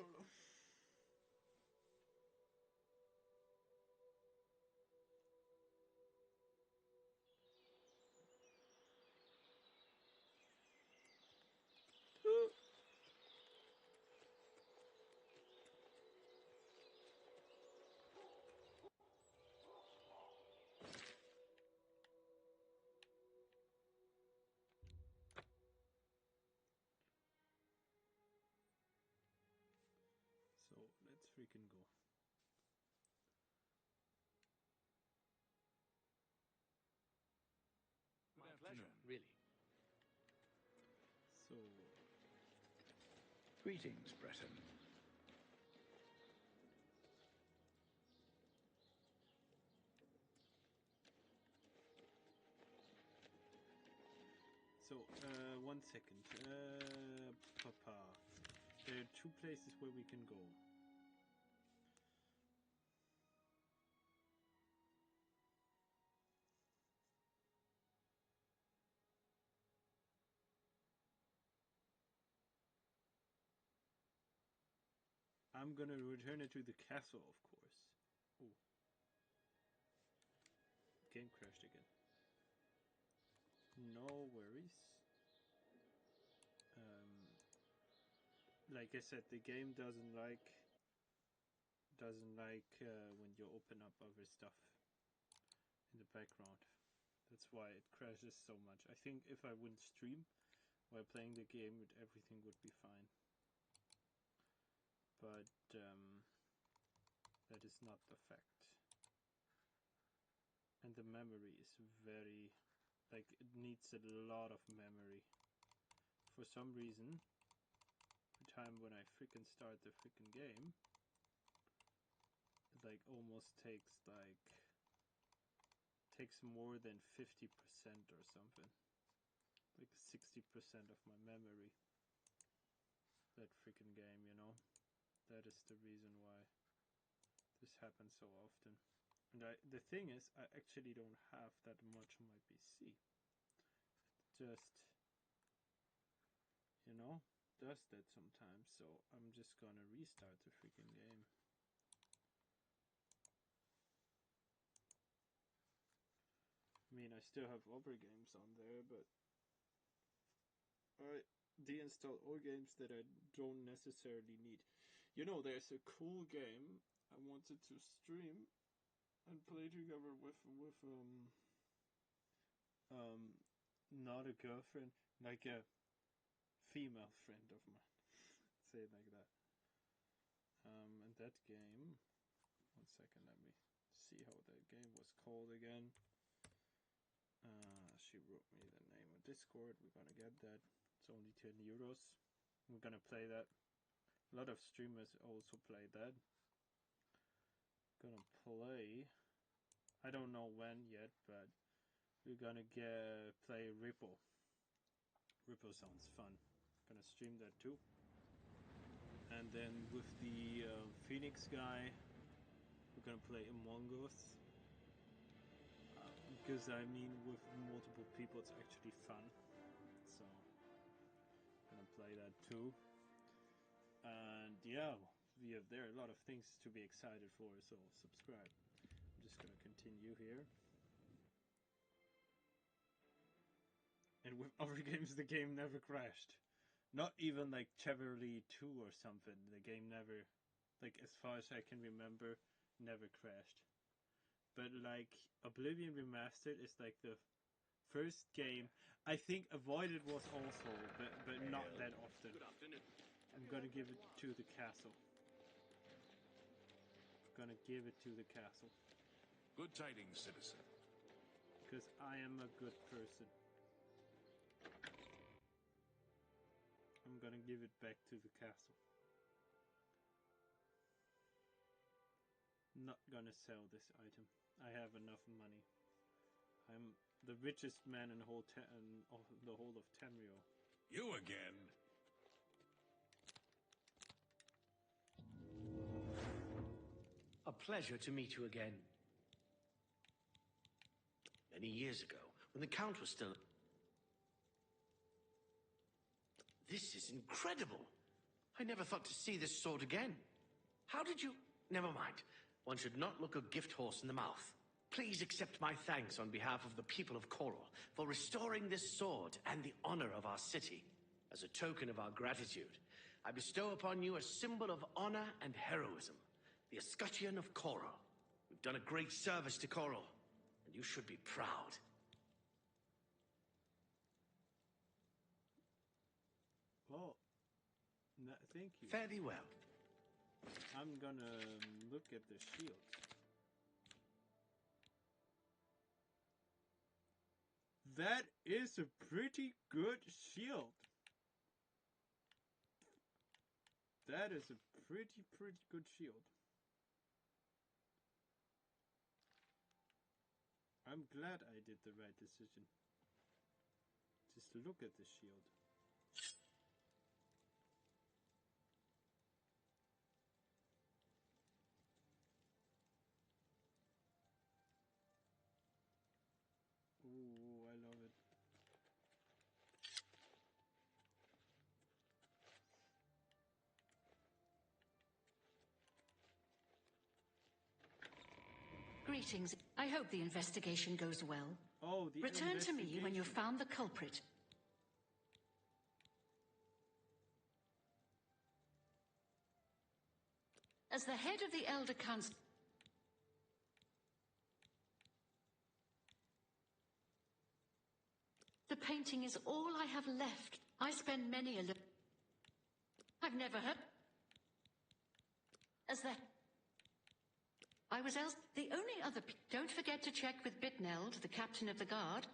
freaking go. My pleasure, really. So... Greetings, Breton. So, 1 second. Papa. There are 2 places where we can go. I'm gonna return it to the castle, of course. Oh. Game crashed again. No worries. Like I said, the game doesn't like when you open up other stuff in the background. That's why it crashes so much. I think if I wouldn't stream while playing the game, everything would be fine. But that is not the fact. And the memory is very, like, it needs a lot of memory. For some reason, the time when I freaking start the freaking game, it like almost takes more than 50% or something. Like 60% of my memory. That freaking game, you know. That is the reason why this happens so often. And the thing is, I actually don't have that much on my PC. It just, you know, does that sometimes. So I'm just gonna restart the freaking game. I mean, I still have other games on there, but I deinstall all games that I don't necessarily need. You know, there's a cool game I wanted to stream and play together with not a girlfriend, like a female friend of mine. Say it like that. And that game, 1 second, let me see how that game was called again. She wrote me the name on Discord. We're gonna get that. It's only €10. We're gonna play that. A lot of streamers also play that. Gonna play. I don't know when yet, but we're gonna play Ripple. Ripple sounds fun. Gonna stream that too. And then with the Phoenix guy, we're gonna play Among Us. Because I mean, with multiple people, it's actually fun. So, gonna play that too. And yeah, there are a lot of things to be excited for. So subscribe. I'm just gonna continue here. And with other games, the game never crashed. Not even like Cheverly 2 or something. The game never, like as far as I can remember, never crashed. But like Oblivion Remastered is like the first game. I think Avoided was also, but not that often. Good afternoon. I'm gonna give it to the castle. I'm gonna give it to the castle. Good tidings, citizen. Because I am a good person. I'm gonna give it back to the castle. Not gonna sell this item. I have enough money. I'm the richest man in the whole of Tamriel. You again? A pleasure to meet you again. Many years ago, when the Count was still... This is incredible! I never thought to see this sword again. How did you... Never mind. One should not look a gift horse in the mouth. Please accept my thanks on behalf of the people of Coral for restoring this sword and the honor of our city. As a token of our gratitude, I bestow upon you a symbol of honor and heroism, the escutcheon of Coral. You've done a great service to Coral, and you should be proud. Oh, no, thank you. Fare thee well. I'm gonna look at the shield. That is a pretty good shield. That is a pretty good shield. I'm glad I did the right decision. Just look at the shield. Ooh, I love it. Greetings. I hope the investigation goes well. Oh, the Return to me when you've found the culprit. As the head of the Elder Council... The painting is all I have left. I spend many a... I've never heard... As the... I was else... The only other... Don't forget to check with Bitneld, the captain of the guard,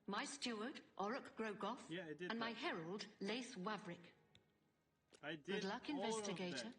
my steward, Oruk Grogoth, yeah, I did and that. my herald, Laith Wavrik. I did. Good luck, all investigator. Of that.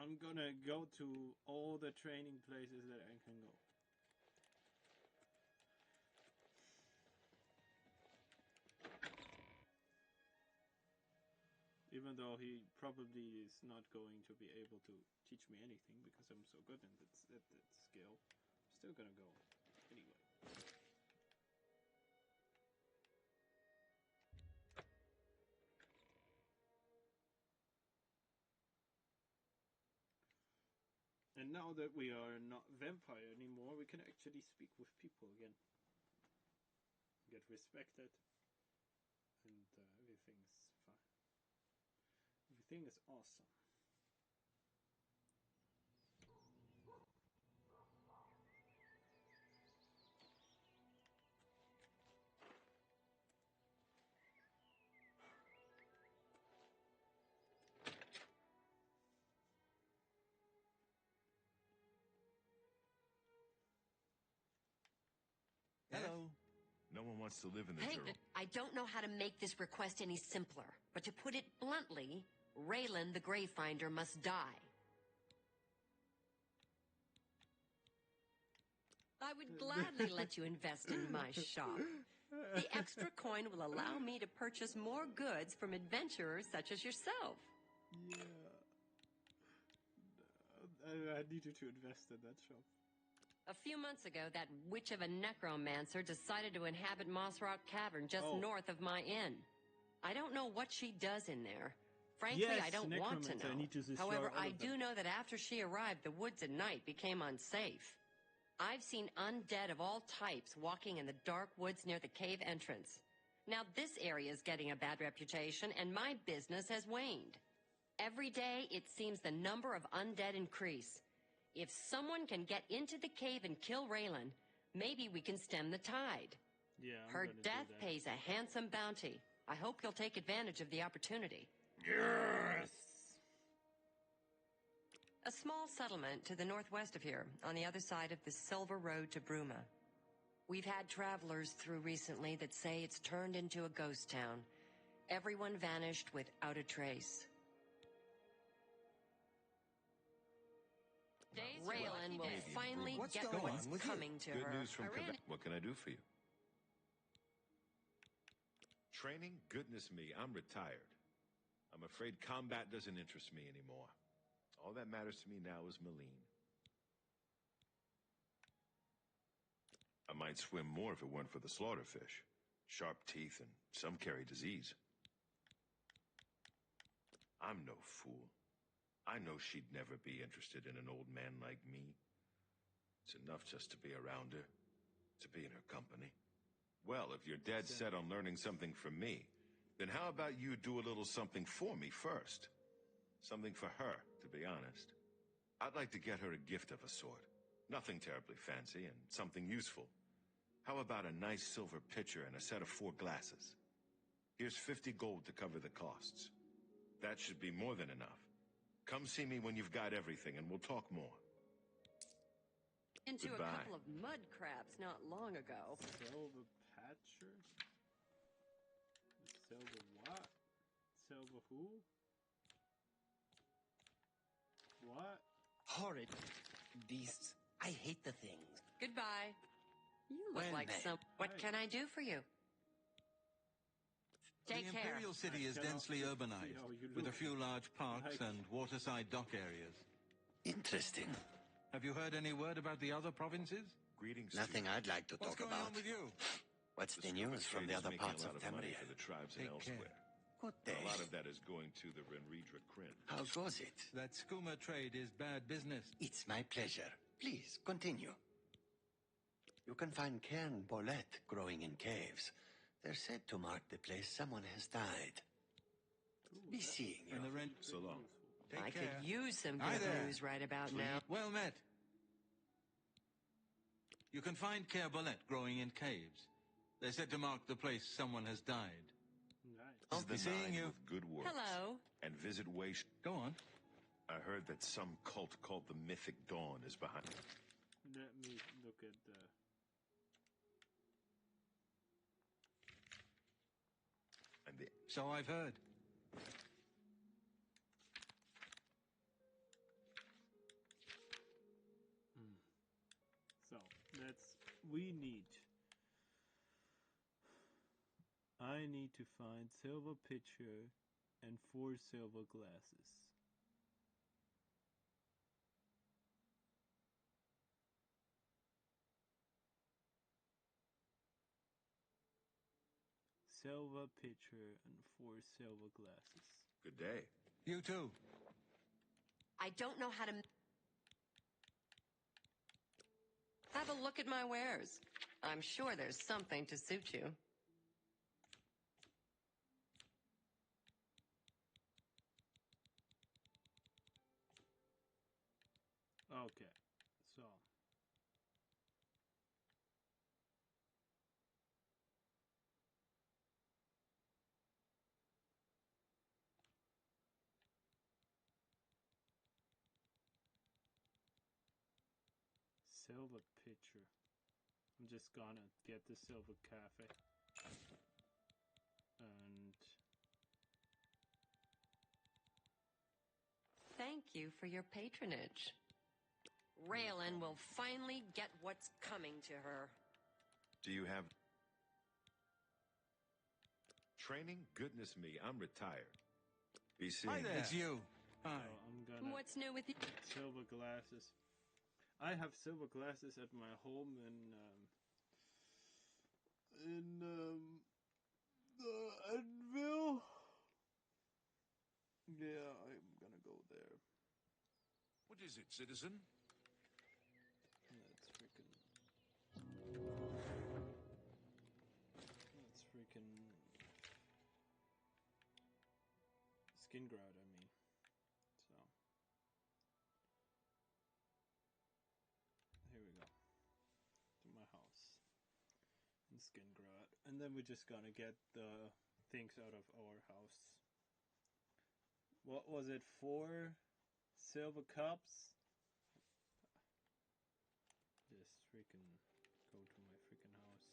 I'm gonna go to all the training places that I can go. Even though he probably is not going to be able to teach me anything because I'm so good at that skill, I'm still gonna go anyway. And now that we are not vampire anymore, we can actually speak with people again. Get respected. And everything's fine. Everything is awesome. Hello. No one wants to live in the journal. I don't know how to make this request any simpler, but to put it bluntly, Raylan the Gravefinder must die. I would gladly let you invest in my shop. The extra coin will allow me to purchase more goods from adventurers such as yourself. Yeah. I need you to invest in that shop. A few months ago, that witch of a necromancer decided to inhabit Moss Rock Cavern just north of my inn. I don't know what she does in there. Frankly, yes, I don't want to know. I need to However, all I of them. do know that after she arrived, the woods at night became unsafe. I've seen undead of all types walking in the dark woods near the cave entrance. Now this area is getting a bad reputation, and my business has waned. Every day, it seems the number of undead increase. If someone can get into the cave and kill Raylan, maybe we can stem the tide. Yeah, her death pays a handsome bounty. I hope you'll take advantage of the opportunity. Yes! A small settlement to the northwest of here, on the other side of the Silver Road to Bruma. We've had travelers through recently that say it's turned into a ghost town. Everyone vanished without a trace. Raylan will finally get what's coming to her. Good news from Quebec. What can I do for you? Training? Goodness me, I'm retired. I'm afraid combat doesn't interest me anymore. All that matters to me now is Melisande. I might swim more if it weren't for the slaughterfish. Sharp teeth, and some carry disease. I'm no fool. I know she'd never be interested in an old man like me. It's enough just to be around her, to be in her company. Well, if you're dead set on learning something from me, then how about you do a little something for me first? Something for her, to be honest. I'd like to get her a gift of a sort. Nothing terribly fancy, and something useful. How about a nice silver pitcher and a set of 4 glasses? Here's 50 gold to cover the costs. That should be more than enough. Come see me when you've got everything, and we'll talk more. Into Goodbye. a couple of mud crabs not long ago. Silver patcher? Silver what? Silver who? What? Horrid beasts. I hate the things. Goodbye. You look Well like met. some... What can I do for you? Take The care. Imperial City is densely urbanized, with a few large parks and waterside dock areas. Interesting. Have you heard any word about the other provinces? Greetings. Nothing I'd like to What's talk going about. on with you? What's the news from the other parts of money Tamriel? for the tribes and Take elsewhere. Good day. A lot of that is going to the Renredra Kryn. How goes it? That skooma trade is bad business. It's my pleasure. Please, continue. You can find cairn bolette growing in caves. They're said to mark the place someone has died. Be seeing you. And the rent. So long. I Take care. could use some Hi good there. news right about now. Well met. You can find Cair Bolette growing in caves. They're said to mark the place someone has died. Nice. I'll be seeing you. With good works. Hello. And visit Weish. Go on. I heard that some cult called the Mythic Dawn is behind. Let me look at the... And the So I've heard. So, we need... I need to find silver pitcher and 4 silver glasses. Silver pitcher and 4 silver glasses. Good day. You too. I don't know how to... Have a look at my wares. I'm sure there's something to suit you. Okay, so... Silver pitcher. I'm just gonna get the silver cafe. And... Thank you for your patronage. Raylan will finally get what's coming to her. Do you have training? Goodness me, I'm retired. Be seeing Hi there. It's you. Hi. So I'm gonna... What's new with you? Silver glasses. I have silver glasses at my home in the Anvil. Yeah, I'm gonna go there. What is it, citizen? Let's freaking Skingrad, I mean. So here we go. To my house in Skingrad. And then we're just gonna get the things out of our house. What was it? 4 silver cups? Just freaking go to my freaking house.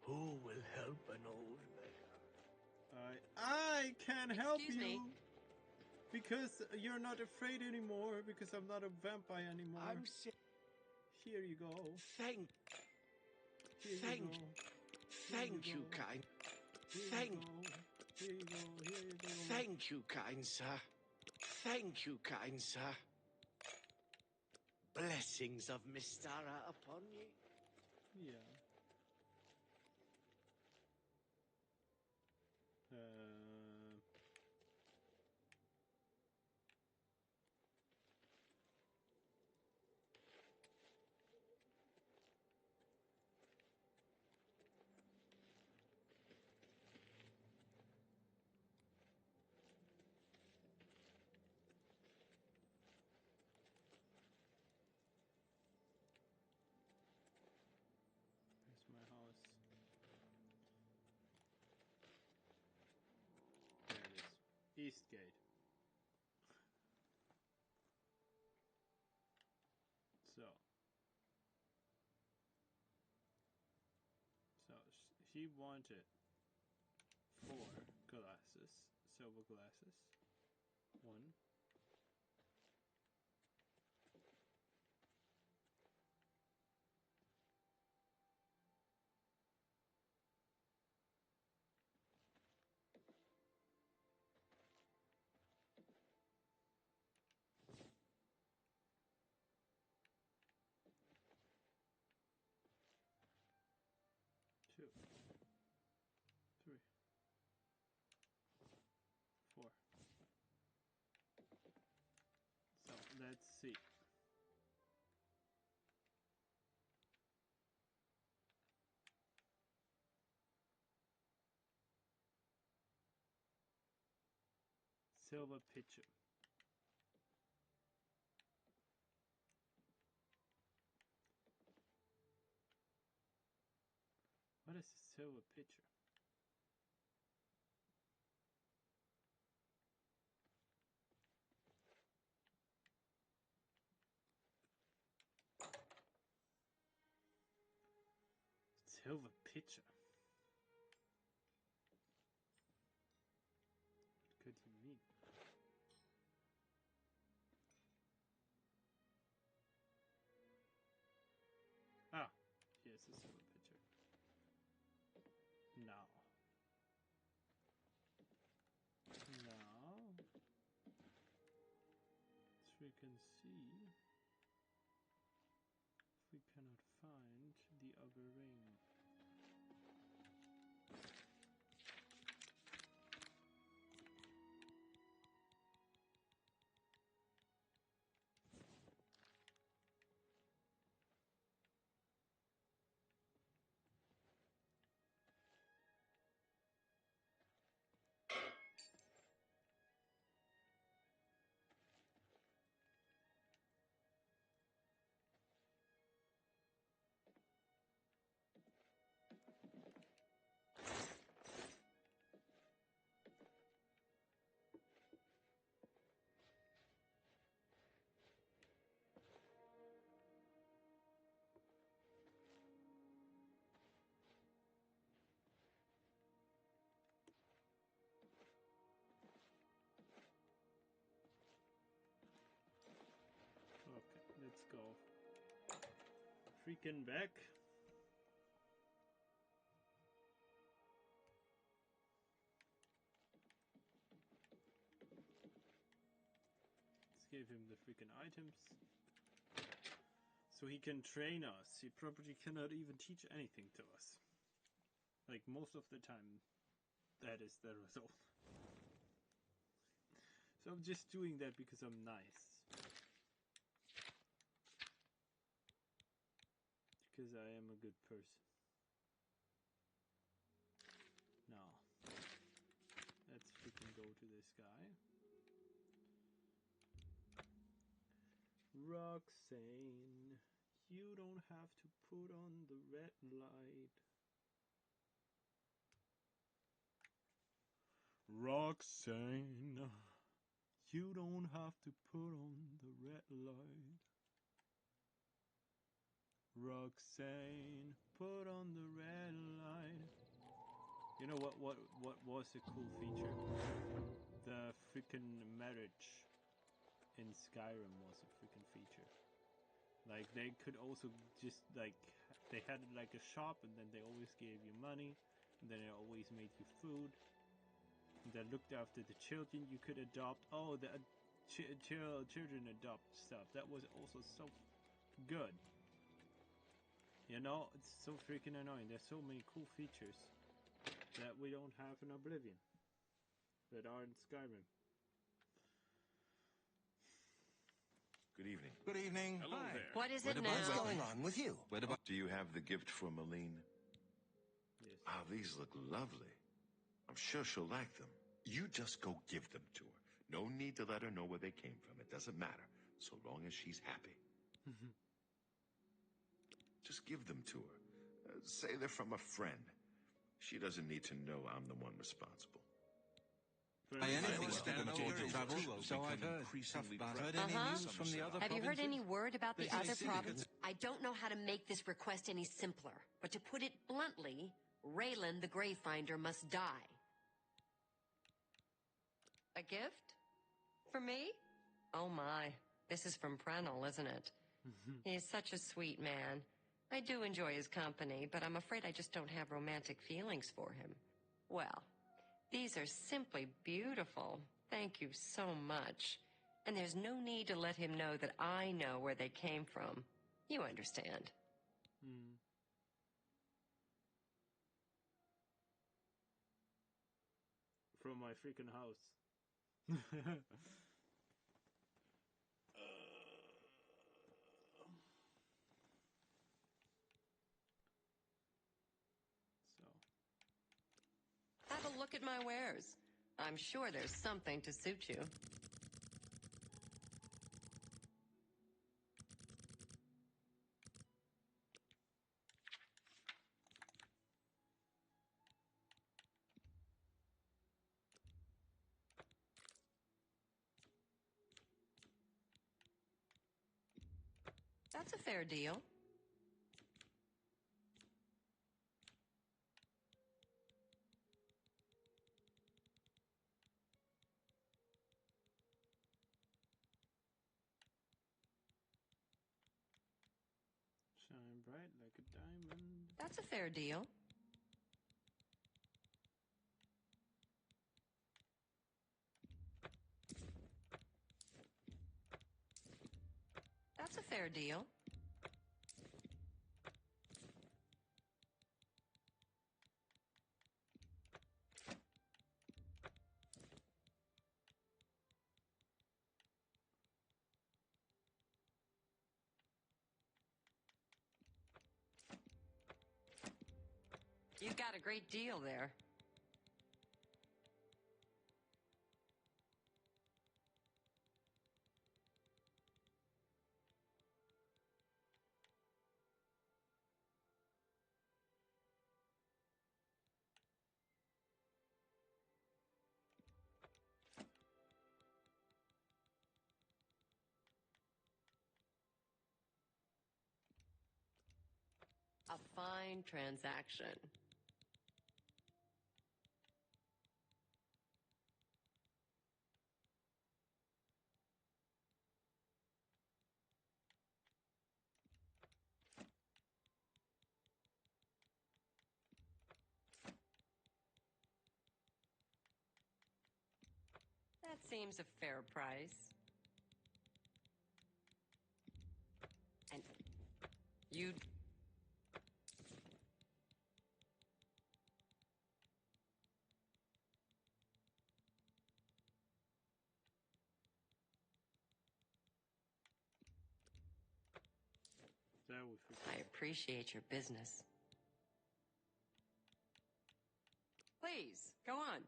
Who will help an old man? I can help Excuse you me. because you're not afraid anymore, because I'm not a vampire anymore. I'm sick. Here you go. Thank Here Thank- you go. Thank you, go. kind. Here Thank you go. Here you go. Here you go. Thank you, kind sir. Thank you, kind sir. Blessings of Mistara upon ye. Yeah. Here's my house. There it is. East Gate. So he wanted 4 glasses, silver glasses. 1. 2, 3, 4. So let's see. Silver pitcher. What is a silver pitcher? Silver pitcher. What could he mean? Ah, yes, a silver pitcher. Now. As we can see, we cannot find the other ring. Okay, let's go. Freaking back. Let's give him the freaking items. So he can train us. He probably cannot even teach anything to us. Like most of the time, that is the result. So I'm just doing that because I'm nice. Because I am a good person. Now, let's freaking go to this guy. Roxane, you don't have to put on the red light. Roxane, you don't have to put on the red light. Roxane, put on the red light. You know what was a cool feature? The freaking marriage in Skyrim was a freaking feature. Like, they could also just, like, they had like a shop, and then they always gave you money, and then they always made you food, and they looked after the children you could adopt. Oh, the children adopt stuff. That was also so good. You know, it's so freaking annoying. There's so many cool features that we don't have in Oblivion that are in Skyrim. Good evening. Good evening. Hello Hi. there. What is it What's now? going on with you? Do you have the gift for Meline? Yes. Ah, these look lovely. I'm sure she'll like them. You just go give them to her. No need to let her know where they came from. It doesn't matter, so long as she's happy. Just give them to her. Say they're from a friend. She doesn't need to know I'm the one responsible. I understand understand the no danger travel, will so I've become heard. increasingly Heard prevalent. any news from the other Have you heard provinces? any word about the They say other syndicates- province? I don't know how to make this request any simpler, but to put it bluntly, Raylan the Greyfinder must die. A gift? For me? Oh my. This is from Prenel, isn't it? He's such a sweet man. I do enjoy his company, but I'm afraid I just don't have romantic feelings for him. Well, these are simply beautiful. Thank you so much. And there's no need to let him know that I know where they came from. You understand. From my freaking house. So. Have a look at my wares. I'm sure there's something to suit you. That's a fair deal. Shine bright like a diamond. That's a fair deal. That's a fair deal. You got a great deal there. A fine transaction. That seems a fair price. And you... I appreciate your business. Please, go on.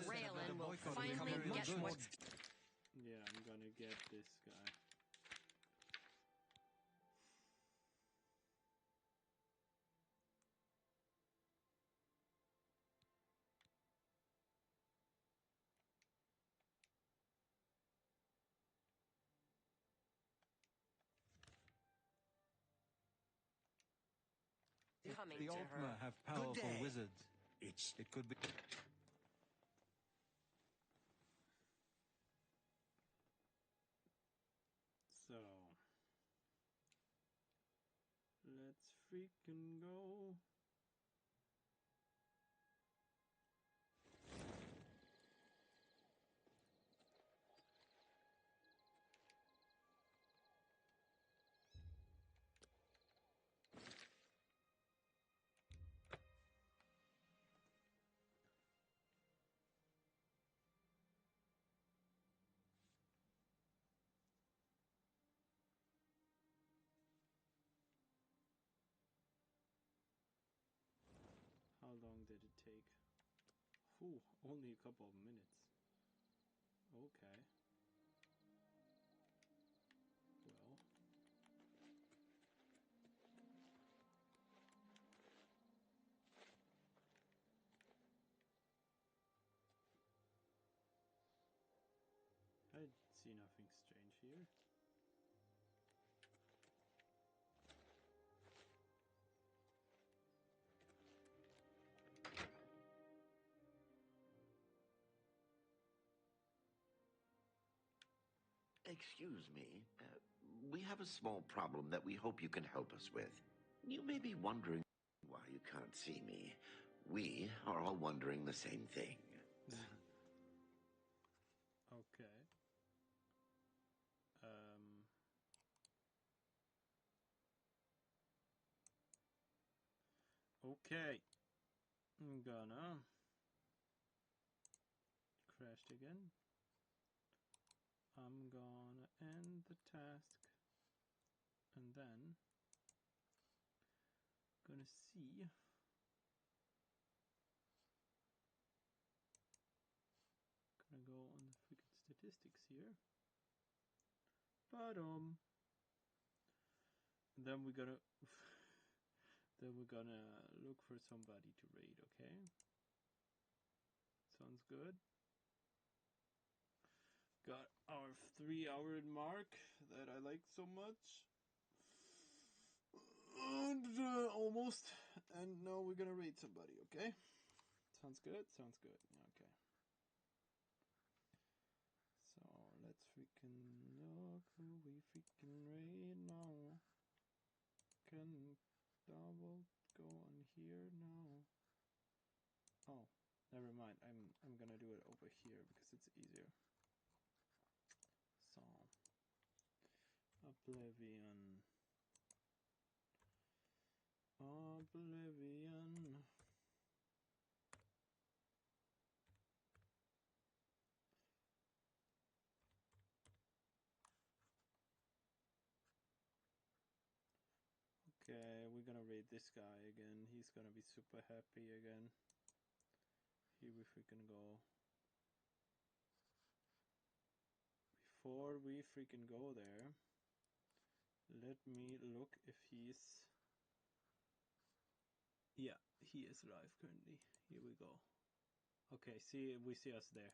Raylan will finally get what... Yeah, I'm gonna get this guy. Coming The to Ultima her. have powerful day. wizards. It could be... So let's freaking go. Phew, only a couple of minutes. Okay. Well. I see nothing strange here. Excuse me. We have a small problem that we hope you can help us with. You may be wondering why you can't see me. We are all wondering the same thing. Okay. Okay. I'm gonna crashed again. I'm gonna end the task and then gonna see gonna go on the freaking statistics here. But then we're gonna then we're gonna look for somebody to raid, okay? Sounds good. Got our 3-hour mark that I like so much. And, almost. And now we're gonna raid somebody, okay? Sounds good? Sounds good. Okay. So, let's freaking look who we freaking raid now. Can double go on here now. Oh, never mind. I'm gonna do it over here because it's easier. So, Oblivion. Oblivion. Okay, we're gonna raid this guy again. He's gonna be super happy again. Here we freaking go. Before we freaking go there, let me look if he's... Yeah, he is live currently. Here we go. Okay, we see us there.